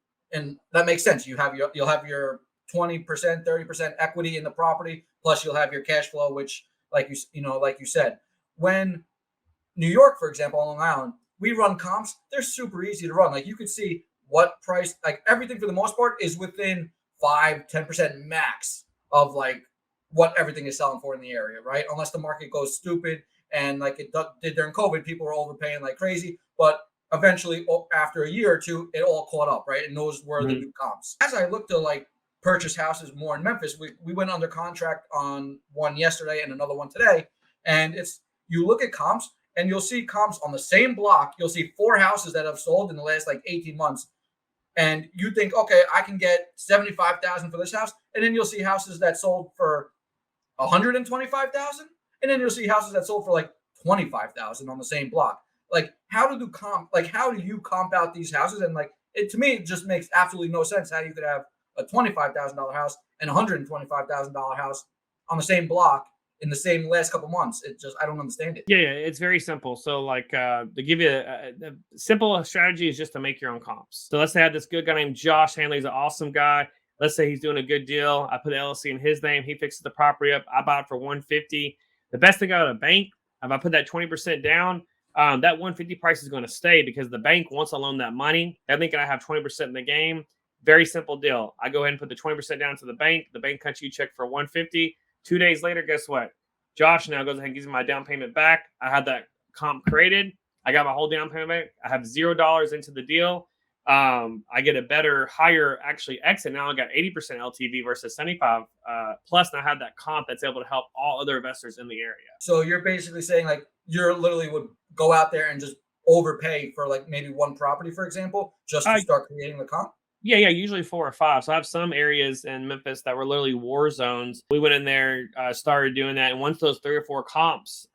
that makes sense. You'll have your 20%, 30% equity in the property, plus you'll have your cash flow, which, like you said, when New York, for example, on Long Island, we run comps. They're super easy to run. Like, you could see what price, like everything for the most part is within 5-10% max of like what everything is selling for in the area, right? Unless the market goes stupid and like did during COVID, people were overpaying like crazy. But eventually, after a year or two, it all caught up, right? And those were the Mhm. new comps. As I look to like purchase houses more in Memphis, we went under contract on one yesterday and another one today. And it's you look at comps and you'll see comps on the same block. You'll see four houses that have sold in the last like 18 months. And you think, okay, I can get 75,000 for this house. And then you'll see houses that sold for 125,000, and then you'll see houses that sold for like 25,000 on the same block. Like, how do you comp out these houses? And like, it to me, it just makes absolutely no sense how you could have a $25,000 house and $125,000 house on the same block in the same last couple months. It just, I don't understand it. Yeah, it's very simple. So, like, to give you a simple strategy is just to make your own comps. So, let's say I had this good guy named Josh Hanley. He's an awesome guy. Let's say he's doing a good deal. I put the LLC in his name. He fixes the property up. I buy it for 150. The best thing out of a bank, if I put that 20% down, that 150 price is going to stay because the bank wants to loan that money. They're thinking I have 20% in the game. Very simple deal. I go ahead and put the 20% down to the bank. The bank cuts you a check for 150. 2 days later, guess what? Josh now goes ahead and gives me my down payment back. I had that comp created. I got my whole down payment back. I have $0 into the deal. I get a better, higher actually exit. Now I got 80% LTV versus 75. Plus, now I have that comp that's able to help all other investors in the area. So you're basically saying like you're literally would go out there and just overpay for like maybe one property, for example, just to Uh, start creating the comp. yeah, usually 4 or 5. So I have some areas in Memphis that were literally war zones. We went in there, started doing that, and once those 3 or 4 comps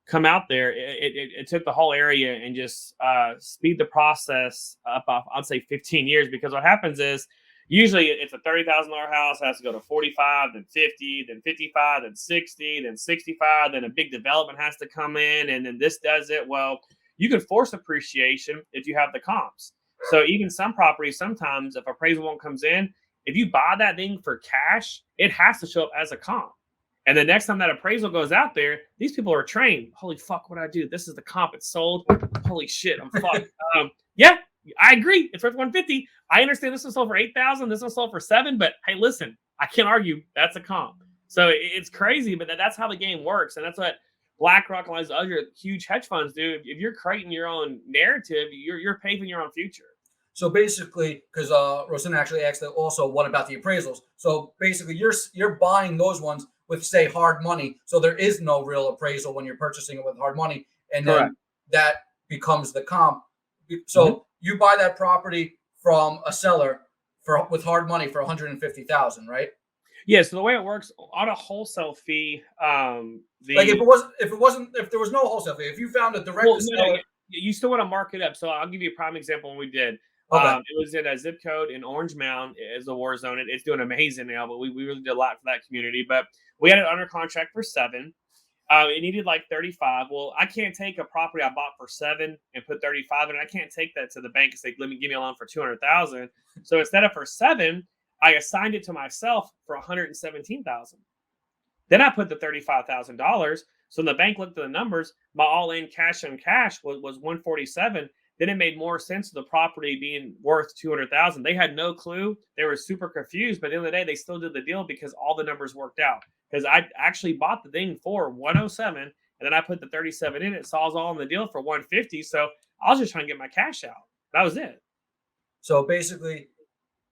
come out there, it took the whole area and just speed the process up. I'd say 15 years because what happens is usually it's a $30,000 house has to go to 45, then 50, then 55, then 60, then 65, then a big development has to come in, and then this does it. Well, you can force appreciation if you have the comps. So even some properties, sometimes if appraisal one comes in, if you buy that thing for cash, it has to show up as a comp. And the next time that appraisal goes out there, these people are trained. Holy fuck, what I do? This is the comp. It's sold. Holy shit, I'm fucked. Yeah, I agree. It's worth 150. I understand this one sold for 8,000. This one sold for 7. But hey, listen, I can't argue. That's a comp. So it's crazy, but that's how the game works, and that's what BlackRock and all these other huge hedge funds do. If you're creating your own narrative, you're paving your own future. So basically, because Rosin actually asked that also, what about the appraisals? So basically, you're buying those ones with say hard money, so there is no real appraisal when you're purchasing it with hard money, and Correct. then that becomes the comp. Mhm. So you buy that property from a seller for with hard money for 150,000, right? Yeah. So the way it works on a wholesale fee, Like the if there was no wholesale fee, if you found a direct well, to no, seller, you still want to mark it up. So I'll give you a prime example when we did. okay. It was in a zip code in Orange Mound is a war zone. It's doing amazing now, but we really did a lot for that community. But we had it under contract for 7. It needed like 35. Well, I can't take a property I bought for 7 and put 35 in. I can't take that to the bank and say, "Let me give me a loan for 200,000." So instead of for 7, I assigned it to myself for 117,000. Then I put the $35,000. So when the bank looked at the numbers, my all-in cash on cash was 147. Then it made more sense of the property being worth 200,000. They had no clue. They were super confused. But at the end of the day, they still did the deal because all the numbers worked out. Because I actually bought the thing for 107, and then I put the 37 in. It solves all in the deal for 150. So I was just trying to get my cash out. That was it. So basically,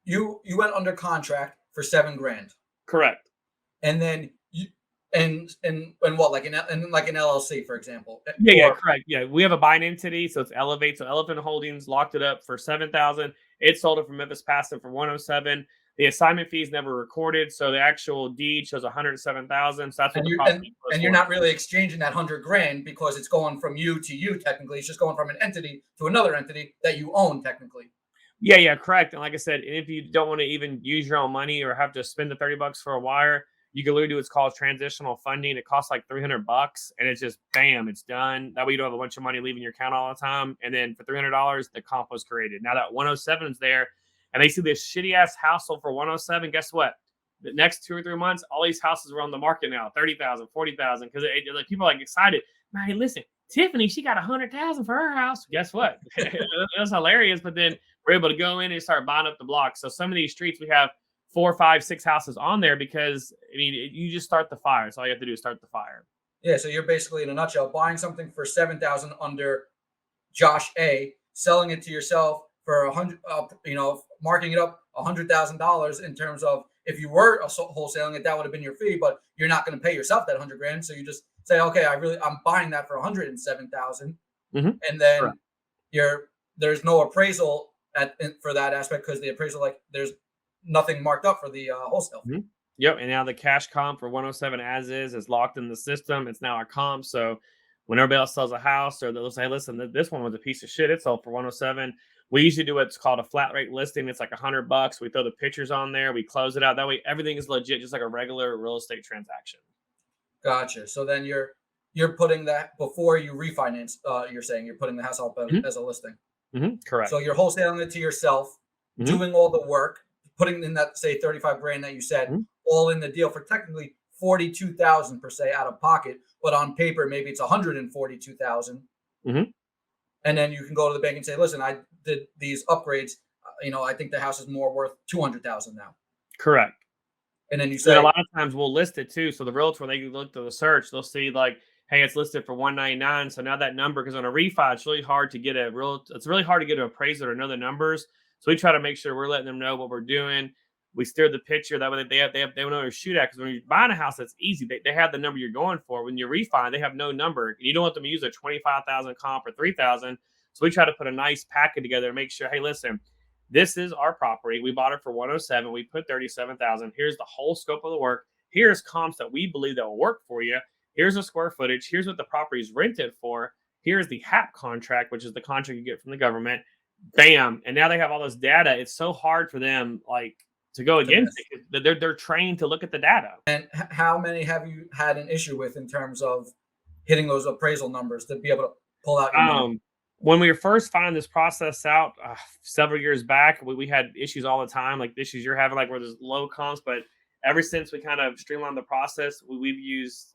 you went under contract for 7 grand, Correct. and then you and what like an LLC, for example, Yeah, or correct. Yeah, we have a buying entity, so it's Elevate. So Elephant Holdings locked it up for 7,000. It sold it from Memphis Passive for 107. The assignment fee is never recorded, so the actual deed shows 107,000. So that's what and the you property was and you're worth. not really exchanging that 100 grand because it's going from you to you technically. It's just going from an entity to another entity that you own technically. Yeah, correct. And like I said, if you don't want to even use your own money or have to spend the $30 for a wire, you can literally do what's called transitional funding. It costs like $300, and it's just bam, it's done. That way you don't have a bunch of money leaving your account all the time. And then for $300, the comp was created. Now that 107 is there, and they see this shitty ass house sold for 107. Guess what? The next 2 or 3 months, all these houses are on the market now, 30,000, 40,000, because like people are like excited. Man, hey, listen, Tiffany, she got 100,000 for her house. Guess what? That's hilarious. But then we're able to go in and start buying up the blocks. So some of these streets we have four, five, six houses on there because I mean you just start the fire. That's all you have to do is start the fire. Yeah, so you're basically in a nutshell buying something for 7,000 under Josh A, selling it to yourself for 100, marking it up $100,000 in terms of if you were wholesaling it, that would have been your fee, but you're not going to pay yourself that 100 grand. So you just say, okay, I'm buying that for 107,000, Mm-hmm. and then Correct. there's no appraisal for that aspect because the appraisal, like, there's nothing marked up for the wholesale fee. Mhm. Yep, and now the cash comp for 107 as is locked in the system. It's now our comp. So when everybody else sells a house, or they'll say, "Listen, this one was a piece of shit. It sold for 107." We usually do what's called a flat rate listing. It's like $100. We throw the pictures on there. We close it out. That way, everything is legit, just like a regular real estate transaction. Gotcha. So then you're putting that before you refinance. You're saying you're putting the house up Hmm. as a listing. Correct. So you're wholesaling it to yourself, Hmm. doing all the work, putting in that, say, 35 grand that you said, Hmm. all in the deal for technically 42,000 per se out of pocket, but on paper maybe it's 142,000. Hmm. And then you can go to the bank and say, listen, I did these upgrades. I think the house is more worth 200,000 now. Correct. And then you And then a say, lot of times we'll list it too. So the realtor, when they look to the search, they'll see like, hey, it's listed for 199. So now that number, because on a refi, it's really hard to get it's really hard to get an appraiser to know the numbers. So we try to make sure we're letting them know what we're doing. We steer the picture that way they know to shoot at. Because when you're buying a house, that's easy. They have the number you're going for. When you refi, they have no number. And you don't want them to use a 25,000 comp or 3,000. So we try to put a nice packet together and make sure, hey, listen, this is our property. We bought it for 107. We put 37,000. Here's the whole scope of the work. Here's comps that we believe that will work for you. Here's the square footage. Here's what the property is rented for. Here's the HAP contract, which is the contract you get from the government. Bam. And now they have all this data. It's so hard for them like to go to against miss. it. They're trained to look at the data. And how many have you had an issue with in terms of hitting those appraisal numbers to be able to pull out your money? Um, when we were first finding this process out several years back, we had issues all the time, like the issues you're having, like where there's low comps. But ever since we kind of streamlined the process, we've used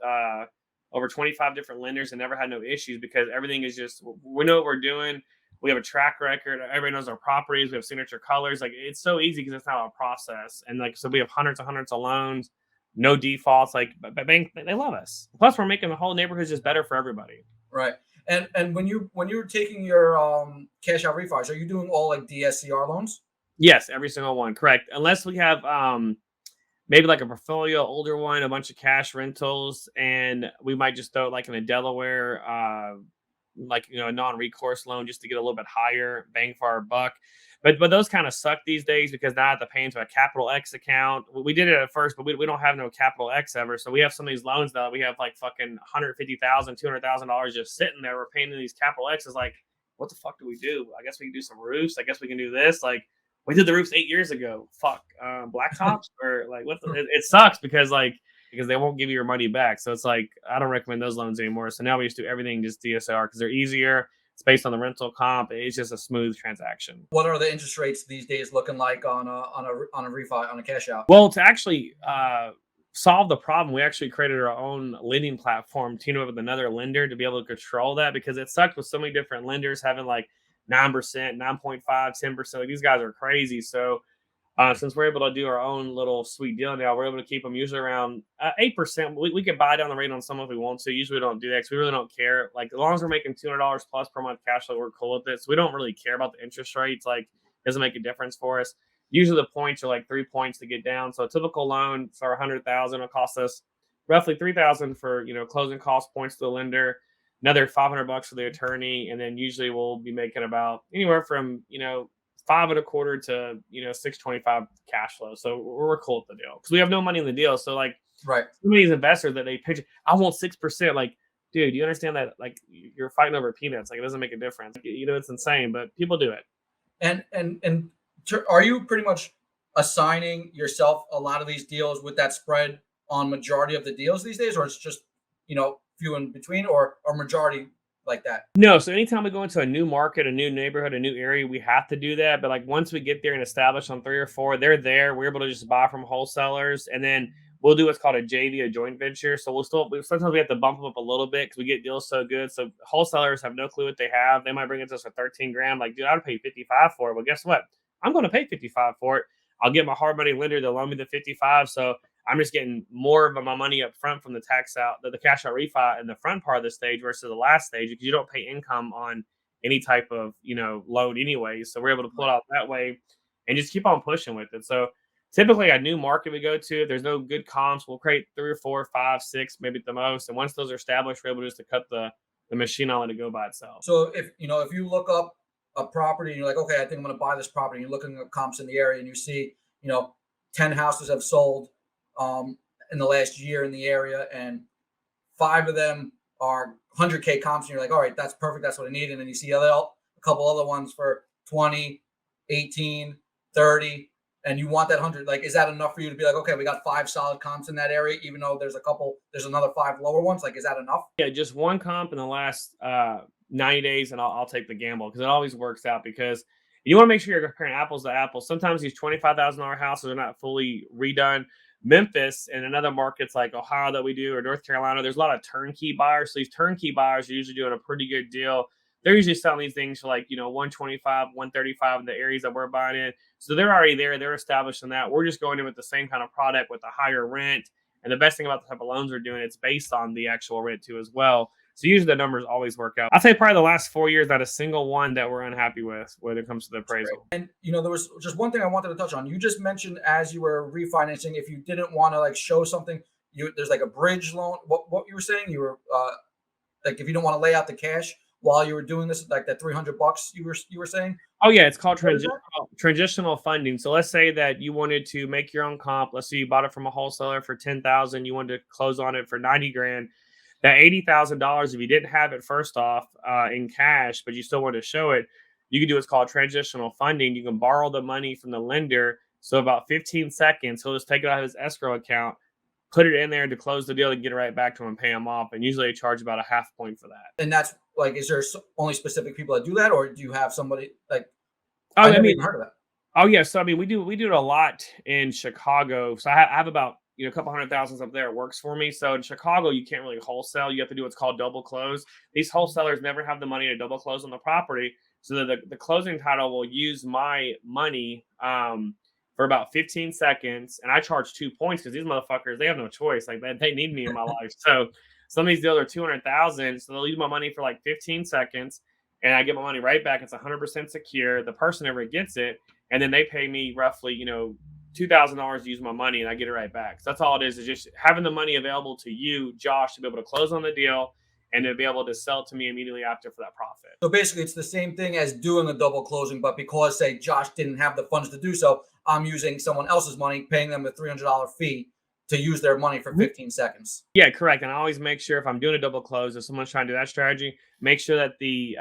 over 25 different lenders and never had no issues because everything is just, we know what we're doing. We have a track record. Everybody knows our properties. We have signature colors. Like it's so easy because it's not a process. And like, so we have hundreds and hundreds of loans, no defaults. Like, but bank, they love us. Plus, we're making the whole neighborhood just better for everybody. Right. And when you're taking your cash out refis, are you doing all like DSCR loans? Yes, every single one, correct. Unless we have maybe like a portfolio, older one, a bunch of cash rentals, and we might just throw it like in a Delaware, like a non-recourse loan just to get a little bit higher bang for our buck. But those kind of suck these days because now I have to pay into a capital X account. We did it at first, but we don't have no capital X ever. So we have some of these loans now. We have like fucking 150,000, $200,000 just sitting there. We're paying these capital X's. Like, what the fuck do we do? I guess we can do some roofs. I guess we can do this. Like, we did the roofs 8 years ago. Fuck, blacktops or like what? It sucks because they won't give you your money back. So it's like I don't recommend those loans anymore. So now we just do everything just DSR because they're easier. It's based on the rental comp. It's just a smooth transaction. What are the interest rates these days looking like on a refi on a cash out? Well, to actually solve the problem, we actually created our own lending platform, teamed up with another lender to be able to control that because it sucked with so many different lenders having like 9%, 9.5, 10%. Like these guys are crazy. So since we're able to do our own little sweet deal now, we're able to keep them usually around 8%. We can buy down the rate on some if we want to. Usually we don't do that because we really don't care. Like as long as we're making $200 plus per month cash flow, we're cool with it. So we don't really care about the interest rates. Like it doesn't make a difference for us. Usually the points are like 3 points to get down. So a typical loan for 100,000 will cost us roughly 3,000 for closing cost points to the lender, another $500 for the attorney, and then usually we'll be making about anywhere from 5.25 to 625 cash flow. So we're cool with the deal because we have no money in the deal. So like Right. some of these investors that they pitch, I want 6%. Like, dude, you understand that like you're fighting over peanuts. Like it doesn't make a difference. Like, it's insane, but people do it. And are you pretty much assigning yourself a lot of these deals with that spread on majority of the deals these days, or it's just few in between, or majority like that? No, so anytime we go into a new market, a new neighborhood, a new area, we have to do that. But like once we get there and establish on three or four, they're there. We're able to just buy from wholesalers, and then we'll do what's called a JV, a joint venture. So sometimes we have to bump them up a little bit because we get deals so good. So wholesalers have no clue what they have. They might bring it to us for 13 grand. Like, dude, I would pay 55 for it. Well, guess what? I'm going to pay 55 for it. I'll get my hard money lender to loan me the 55. So I'm just getting more of my money up front from the the cash out refi in the front part of the stage versus the last stage, because you don't pay income on any type of, loan anyway. So we're able to pull it Right. out that way and just keep on pushing with it. So typically a new market we go to, if there's no good comps, we'll create 3 or 4, 5, 6, maybe at the most. And once those are established, we're able just to cut the machine on, let it go by itself. So if you look up a property and you're like, okay, I think I'm going to buy this property, and you're looking at comps in the area and you see, 10 houses have sold um, in the last year in the area, and five of them are 100K comps, and you're like, all right, that's perfect, that's what I need. And then you see a couple other ones for 20, 18, 30, and you want that 100. Like, is that enough for you to be like, okay, we got five solid comps in that area, even though there's another five lower ones? Like, is that enough? Yeah, just one comp in the last 90 days, and I'll take the gamble because it always works out. Because you want to make sure you're comparing apples to apples. Sometimes these $25,000 houses are not fully redone. Memphis and another markets like Ohio that we do, or North Carolina, there's a lot of turnkey buyers. So these turnkey buyers are usually doing a pretty good deal. They're usually selling these things for like, 125, 135 in the areas that we're buying in. So they're already there. They're established in that. We're just going in with the same kind of product with a higher rent. And the best thing about the type of loans we're doing, it's based on the actual rent too as well. So usually the numbers always work out. I'd say probably the last 4 years, not a single one that we're unhappy with when it comes to the appraisal. And there was just one thing I wanted to touch on. You just mentioned as you were refinancing, if you didn't want to like show something, there's like a bridge loan. What you were saying? You were like, if you don't want to lay out the cash while you were doing this, like that $300 you were saying. Oh yeah, it's called What is that? transitional funding. So let's say that you wanted to make your own comp. Let's say you bought it from a wholesaler for 10,000. You wanted to close on it for 90 grand. That $80,000, if you didn't have it first off in cash, but you still want to show it, you can do what's called transitional funding. You can borrow the money from the lender. So about 15 seconds, he'll just take it out of his escrow account, put it in there to close the deal and get it right back to him and pay him off. And usually they charge about a half point for that. And that's like, is there only specific people that do that, or do you have somebody like? Oh, I I never mean, even heard of that. oh yeah. So I mean, we do it a lot in Chicago. So I have about a couple hundred thousands up there. It works for me. So in Chicago, you can't really wholesale. You have to do what's called double close. These wholesalers never have the money to double close on the property, so that the closing title will use my money for about 15 seconds, and I charge 2 points because these motherfuckers, they have no choice. Like they need me in my life. So some of these deals are 200,000, so they'll use my money for like 15 seconds, and I get my money right back. It's 100% secure. The person never gets it, and then they pay me roughly, $2,000 to use my money, and I get it right back. So that's all it is just having the money available to you, Josh, to be able to close on the deal and to be able to sell to me immediately after for that profit. So basically, it's the same thing as doing a double closing, but because say Josh didn't have the funds to do so, I'm using someone else's money, paying them a $300 fee to use their money for 15 seconds. Yeah, correct. And I always make sure if I'm doing a double close, if someone's trying to do that strategy, make sure that the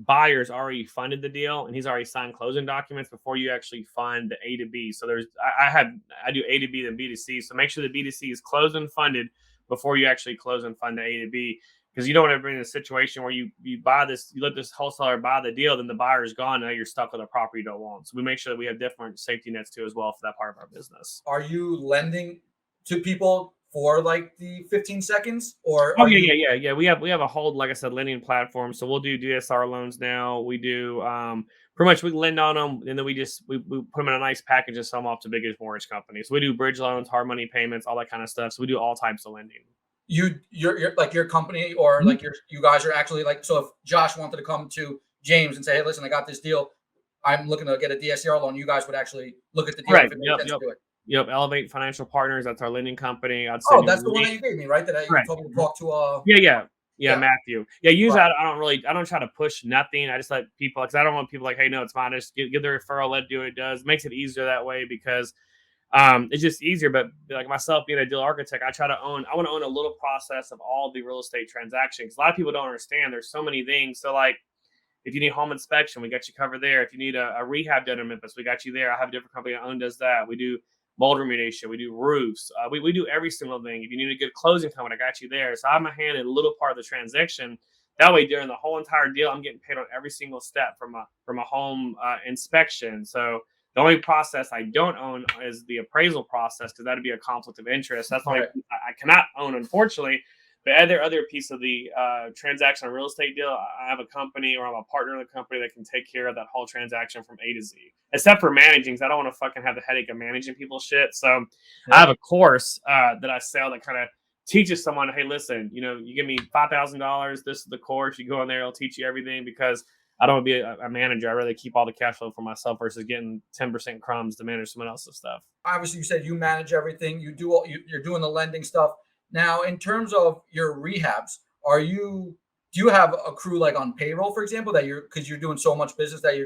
buyer's already funded the deal and he's already signed closing documents before you actually fund the A to B. So I do A to B then B to C. So make sure the B to C is closed and funded before you actually close and fund the A to B. Because you don't want to be in a situation where you buy this, you let this wholesaler buy the deal, then the buyer is gone, and now you're stuck with a property you don't want. So we make sure that we have different safety nets too as well for that part of our business. Are you lending to people for like the 15 seconds, or Oh are yeah, you? yeah. We have a whole, like I said, lending platform. So we'll do DSR loans now. We do pretty much we lend on them, and then we put them in a nice package and sell them off to biggest mortgage companies. So we do bridge loans, hard money payments, all that kind of stuff. So we do all types of lending. You're like your company, or like you guys are actually like, so if Josh wanted to come to James and say, hey, listen, I got this deal, I'm looking to get a DSCR loan, you guys would actually look at the deal if Correct. it made Yep. sense Yep. to do it. Yep. Elevate Financial Partners. That's our lending company. I'd Oh, send you that's a the one that link. you gave me, right? That you Correct. told me to talk to. Yeah, yeah, yeah, Yeah, Matthew. Yeah, usually right. I don't try to push nothing. I just let people, because I don't want people like, hey, no, it's fine. Just give the referral, let it do what it does. Makes it easier that way because it's just easier. But like myself being a deal architect, I want to own a little process of all the real estate transactions. A lot of people don't understand. There's so many things. So like, if you need home inspection, we got you covered there. If you need a rehab done in Memphis, we got you there. I have a different company that own does that. We do mold remediation. We do roofs. We do every single thing. If you need a good closing company, I got you there. So I have my hand in a little part of the transaction. That way, during the whole entire deal, I'm getting paid on every single step from a home inspection. So the only process I don't own is the appraisal process because that'd be a conflict of interest. That's the only Right. I cannot own, unfortunately. But other piece of the transaction real estate deal, I have a company or I'm a partner in a company that can take care of that whole transaction from A to Z. Except for managing, 'cause I don't want to fucking have the headache of managing people's shit. So I Yeah. have a course that I sell that kind of teaches someone, hey, listen, you give me $5,000. This is the course. You go in there, it'll teach you everything because I don't want to be a manager. I rather keep all the cash flow for myself versus getting 10% crumbs to manage someone else's stuff. Obviously, you said you manage everything. You do all you're doing the lending stuff. Now, in terms of your rehabs, are you do you have a crew like on payroll, for example, that you're because you're doing so much business that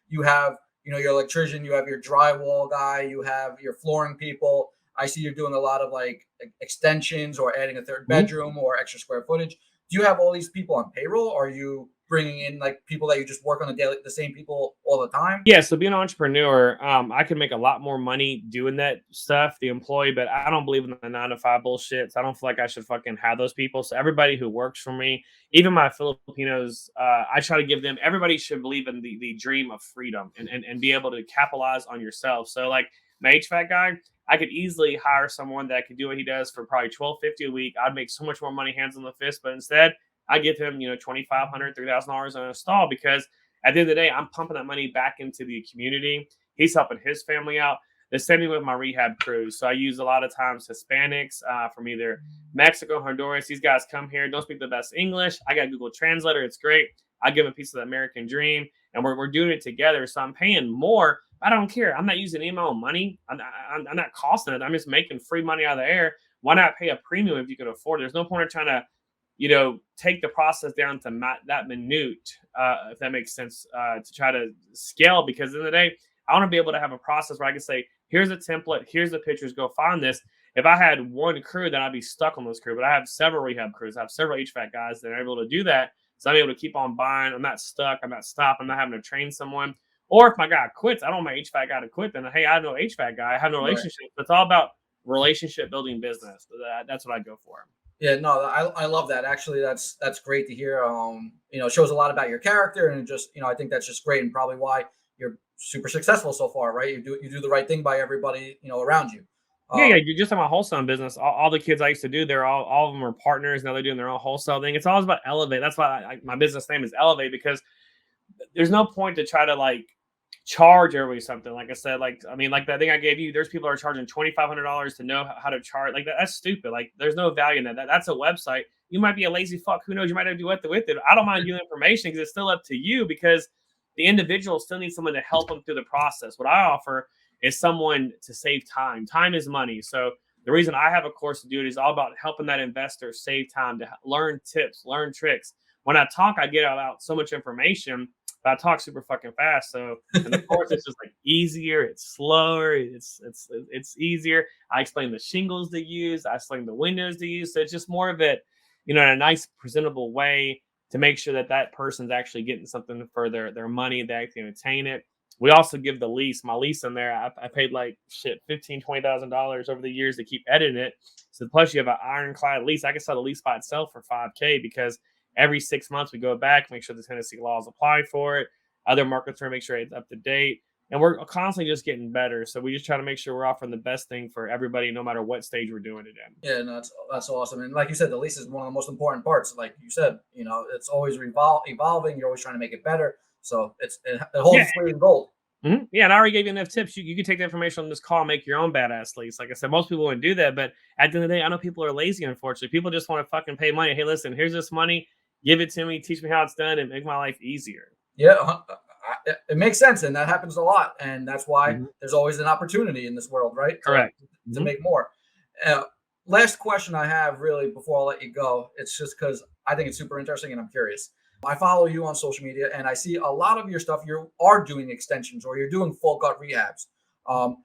you have your electrician, you have your drywall guy, you have your flooring people. I see you're doing a lot of like extensions or adding a third Mhm. bedroom or extra square footage. Do you have all these people on payroll? Or are you bringing in like people that you just work on the same people all the time? Yeah, so being an entrepreneur, I can make a lot more money doing that stuff, the employee, but I don't believe in the 9 to 5 bullshit. So I don't feel like I should fucking have those people. So everybody who works for me, even my Filipinos, I try to give them. Everybody should believe in the dream of freedom and be able to capitalize on yourself. So like my HVAC guy, I could easily hire someone that could do what he does for probably 1250 a week. I'd make so much more money hands on the fist, but instead I give him 2,500, $3,000 on a stall because at the end of the day, I'm pumping that money back into the community. He's helping his family out. The same thing with my rehab crews. So I use a lot of times Hispanics from either Mexico, Honduras. These guys come here, don't speak the best English. I got Google Translator. It's great. I give them a piece of the American dream, and we're doing it together. So I'm paying more. I don't care. I'm not using any of my own money. I'm not costing it. I'm just making free money out of the air. Why not pay a premium if you can afford it? There's no point in trying to take the process down to that minute, if that makes sense, to try to scale. Because at the end of the day, I want to be able to have a process where I can say, here's a template, here's the pictures, go find this. If I had one crew, then I'd be stuck on those crew. But I have several rehab crews. I have several HVAC guys that are able to do that. So I'm able to keep on buying. I'm not stuck. I'm not stopped. I'm not having to train someone. Or if my guy quits, I don't want my HVAC guy to quit. Then hey, I have no HVAC guy. I have no Right. relationship. It's all about relationship building business. So that's what I go for. Yeah, no, I love that. Actually, that's great to hear. It shows a lot about your character, and I think that's just great, and probably why you're super successful so far, right? You do the right thing by everybody, around you. Yeah, yeah, Um, you just have my wholesale business. All the kids I used to do, they're all of them are partners. Now they're doing their own wholesale thing. It's always about elevate. That's why my business name is Elevate because there's no point to try to like charge everybody something. Like I said, like I mean, like that thing I gave you, there's people that are charging $2,500 to know how to charge. Like that's stupid. Like there's no value in that. That's a website. You might be a lazy fuck. Who knows? You might have to do what with it. I don't mind giving information because it's still up to you because the individual still needs someone to help them through the process. What I offer is someone to save time. Time is money. So the reason I have a course to do it is all about helping that investor save time to learn tips, learn tricks. When I talk, I get out so much information, but I talk super fucking fast. So, and of course, it's just like easier. It's slower. It's easier. I explain the shingles to use. I explain the windows to use. So it's just more of it, in a nice, presentable way to make sure that that person's actually getting something for their money. They can attain it. We also give the lease. My lease in there, I paid like shit, $15,000 to $20,000 over the years to keep editing it. So plus you have an ironclad lease. I can sell the lease by itself for 5K because every 6 months we go back, make sure the Tennessee laws apply for it. Other markets are make sure it's up to date. And we're constantly just getting better. So we just try to make sure we're offering the best thing for everybody, no matter what stage we're doing it in. yeah, no, that's awesome. And like you said, the lease is one of the most important parts. Like you said, it's always evolving. You're always trying to make it better. So it holds Yeah. its weight in gold. Yeah, and I already gave you enough tips. You can take the information on this call and make your own badass lease. Like I said, most people wouldn't do that, but at the end of the day, I know people are lazy. Unfortunately, people just want to fucking pay money. Hey, listen, here's this money. Give it to me. Teach me how it's done, and make my life easier. Yeah, it makes sense, and that happens a lot, and that's why Mhm. there's always an opportunity in this world, right? Correct. To Mhm. make more. Uh, Last question I have, really, before I let you go, it's just because I think it's super interesting and I'm curious. I follow you on social media, and I see a lot of your stuff. You are doing extensions, or you're doing full gut rehabs. Um,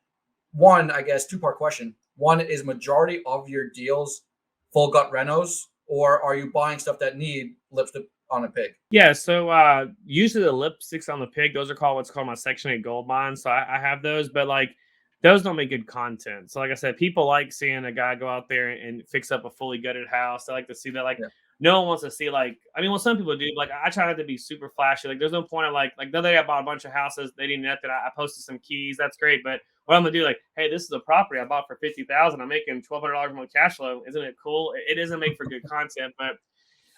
One, I guess, two-part question. One is majority of your deals full gut renos, or are you buying stuff that need lipstick on a pig? Yeah, so usually the lipsticks on the pig, those are called what's called my Section 8 gold mines. So I have those, but like those don't make good content. So like I said, people like seeing a guy go out there and fix up a fully gutted house. They like to see that. Like Yeah. no one wants to see like I mean, well, some people do. Like I try not to be super flashy. Like there's no point of like the other day I bought a bunch of houses. They didn't net that I posted some keys. That's great. But what I'm gonna do, like, hey, this is a property I bought for 50,000. I'm making $1,200 more cash flow. Isn't it cool? It doesn't make for good content, but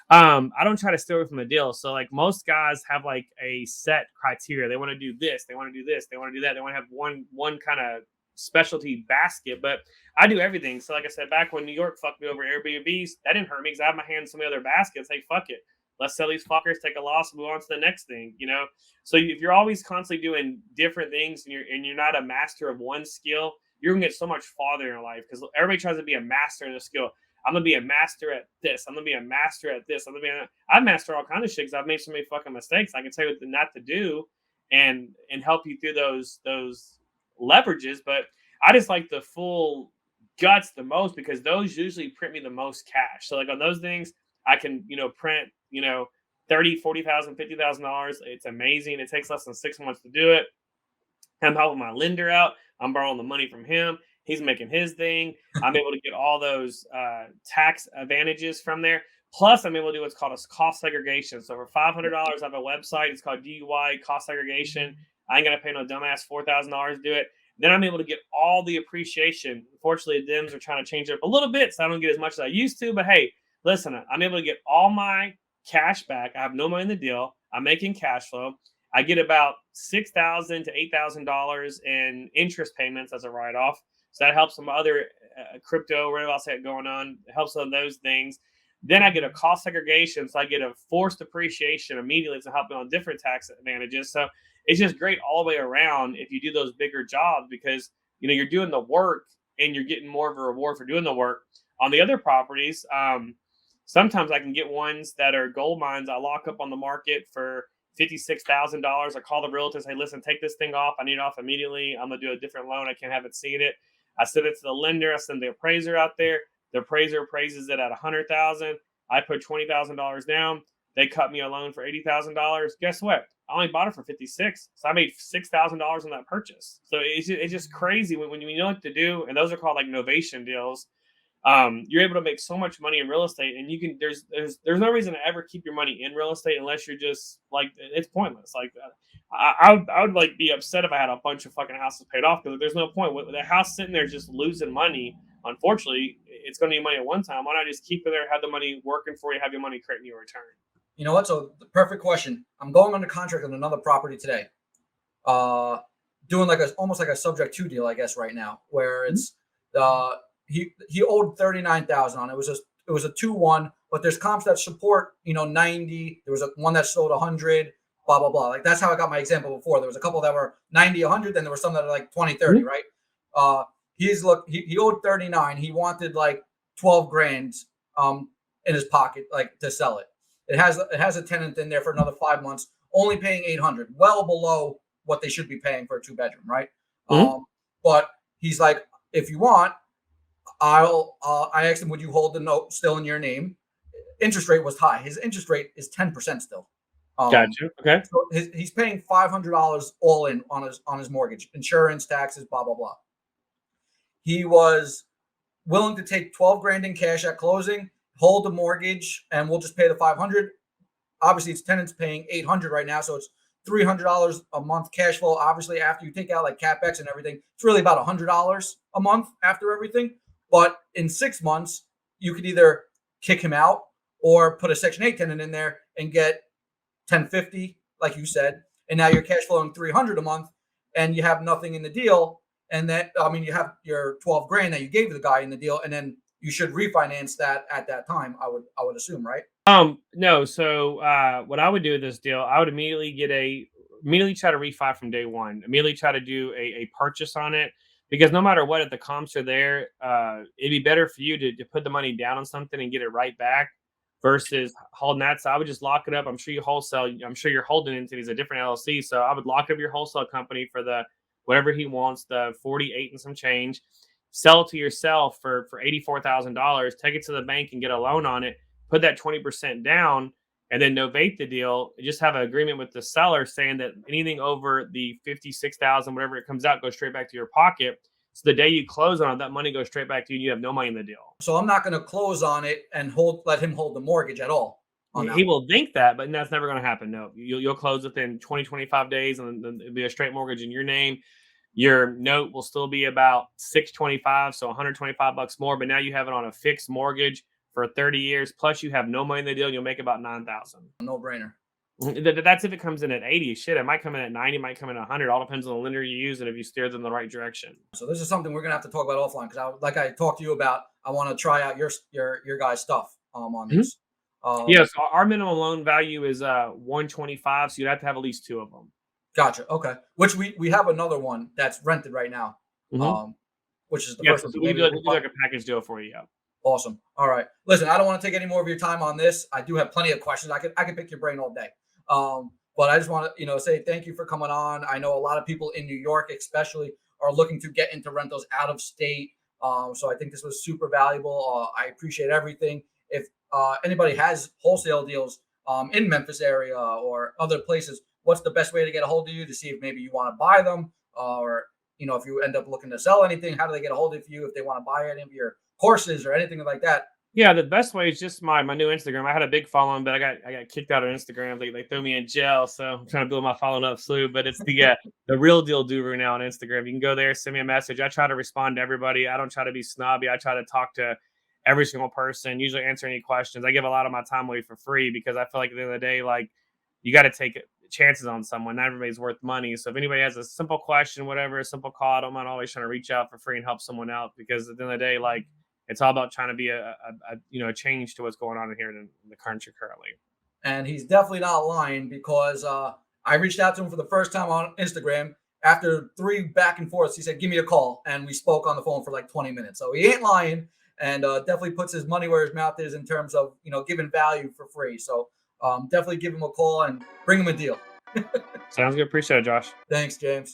I don't try to steal from the deal. So like most guys have like a set criteria. They want to do this, they want to do this, they want to do that. They want to have one kind of specialty basket. But I do everything. So like I said, back when New York fucked me over Airbnbs, that didn't hurt me because I have my hand in so many other baskets. Hey, fuck it. Let's sell these fuckers, take a loss, move on to the next thing, you know? So if you're always constantly doing different things and you're not a master of one skill, you're gonna get so much farther in your life because everybody tries to be a master in a skill. I'm gonna be a master at this. I'm gonna be a master at this. I master all kinds of shit because I've made so many fucking mistakes. I can tell you what not to do and help you through those leverages. But I just like the full guts the most because those usually print me the most cash. So like on those things, I can, print, 30, 40,000, $50,000. It's amazing. It takes less than 6 months to do it. I'm helping my lender out. I'm borrowing the money from him. He's making his thing. I'm able to get all those tax advantages from there. Plus, I'm able to do what's called a cost segregation. So for $500, I have a website. It's called DUI cost segregation. I ain't gonna pay no dumbass $4,000 to do it. Then I'm able to get all the appreciation. Unfortunately, the Dims are trying to change it up a little bit, so I don't get as much as I used to. But hey, listen, I'm able to get all my cash back. I have no money in the deal. I'm making cash flow. I get about $6,000 to $8,000 in interest payments as a write off. So that helps some other crypto, whatever else I had going on. It helps on those things. Then I get a cost segregation, so I get a forced appreciation immediately to help me on different tax advantages. So it's just great all the way around if you do those bigger jobs because you're doing the work and you're getting more of a reward for doing the work. On the other properties, sometimes I can get ones that are gold mines. I lock up on the market for $56,000. I call the realtor, say, listen, take this thing off. I need it off immediately. I'm gonna do a different loan. I can't have it seen it. I send it to the lender. I send the appraiser out there. The appraiser appraises it at 100,000. I put $20,000 down. They cut me a loan for $80,000. Guess what? I only bought it for 56, so I made $6,000 on that purchase. So it's just crazy when you know what to do, and those are called like novation deals. You're able to make so much money in real estate, and you can there's no reason to ever keep your money in real estate unless you're just like it's pointless. Like I would like be upset if I had a bunch of fucking houses paid off because there's no point with the house sitting there just losing money. Unfortunately, it's going to need money at one time. Why not just keep it there, have the money working for you, have your money creating you a return? You know what? So the perfect question. I'm going under contract on another property today. Uh, doing like almost like a subject to deal, I guess, right now, where it's he owed 39,000 on it. It was a 2-1, but there's comps that support 90. There was one that sold 100, blah blah blah. Like that's how I got my example before. There was a couple that were 90, 100, then there were some that are like 20, 30, right? He owed 39. He wanted like 12 grand in his pocket, like to sell it. It has a tenant in there for another 5 months, only paying 800, well below what they should be paying for a 2-bedroom, right? Mm-hmm. But he's like, if you want, I asked him, would you hold the note still in your name? Interest rate was high. His interest rate is 10% still. Gotcha. Okay. So he's paying $500 all in on his mortgage, insurance, taxes, blah blah blah. He was willing to take 12 grand in cash at closing, hold the mortgage, and we'll just pay the 500. Obviously, its tenant's paying 800 right now, so it's $300 a month cash flow. Obviously, after you take out like capex and everything, it's really about $100 a month after everything. But in 6 months, you could either kick him out or put a Section 8 tenant in there and get 1050, like you said, and now you're cash flowing 300 a month, and you have nothing in the deal. And that you have your 12 grand that you gave the guy in the deal, and then you should refinance that at that time. I would assume, right? No. So what I would do with this deal, I would immediately try to refi from day one. Immediately try to do a purchase on it because no matter what, if the comps are there, it'd be better for you to put the money down on something and get it right back versus holding that. So I would just lock it up. I'm sure you wholesale. I'm sure you're holding into these a different LLC. So I would lock up your wholesale company for the whatever he wants, the 48 and some change. Sell it to yourself for $84,000. Take it to the bank and get a loan on it. Put that 20% down and then novate the deal. Just have an agreement with the seller saying that anything over the 56,000, whatever it comes out, goes straight back to your pocket. So the day you close on it, that money goes straight back to you and you have no money in the deal. So I'm not going to close on it and let him hold the mortgage at all on that He one. will think that, but that's never going to happen. No, you'll close within 20, 25 days, and then it'll be a straight mortgage in your name. Your note will still be about 625, so 125 bucks more. But now you have it on a fixed mortgage for 30 years. Plus, you have no money in the deal. And you'll make about 9,000. No brainer. That's if it comes in at 80. Shit, it might come in at 90, might come in at 100. All depends on the lender you use and if you steer them in the right direction. So this is something we're gonna have to talk about offline because like I talked to you about, I want to try out your guys' stuff on Mhm. this. Um, Yes, our minimum loan value is 125, so you'd have to have at least two of them. Gotcha. Okay. Which we have another one that's rented right now. Hmm. Um, which is the Yeah, first so one. So we maybe do, we we'll do like a package deal for you. Yeah. awesome. All right. Listen, I don't want to take any more of your time on this. I do have plenty of questions. I could pick your brain all day. But I just want to, say thank you for coming on. I know a lot of people in New York, especially, are looking to get into rentals out of state. So I think this was super valuable. I appreciate everything. If anybody has wholesale deals in Memphis area or other places, what's the best way to get a hold of you to see if maybe you want to buy them, or if you end up looking to sell anything? How do they get a hold of you if they want to buy any of your courses or anything like that? Yeah, the best way is just my new Instagram. I had a big following, but I got kicked out of Instagram. They threw me in jail, so I'm trying to build my following up slew. But it's the real deal Duru now on Instagram. You can go there, send me a message. I try to respond to everybody. I don't try to be snobby. I try to talk to every single person. Usually answer any questions. I give a lot of my time away for free because I feel like at the end of the day, like you got to take chances on someone. Not everybody's worth money. So if anybody has a simple question, whatever, a simple call, I don't mind always trying to reach out for free and help someone out because at the end of the day, like it's all about trying to be a change to what's going on here in the country currently. And he's definitely not lying because I reached out to him for the first time on Instagram. After 3 back and forths, he said, "Give me a call," and we spoke on the phone for like 20 minutes. So he ain't lying, and definitely puts his money where his mouth is in terms of giving value for free. So definitely give him a call and bring him a deal. Sounds good. Appreciate it, Josh. Thanks, James.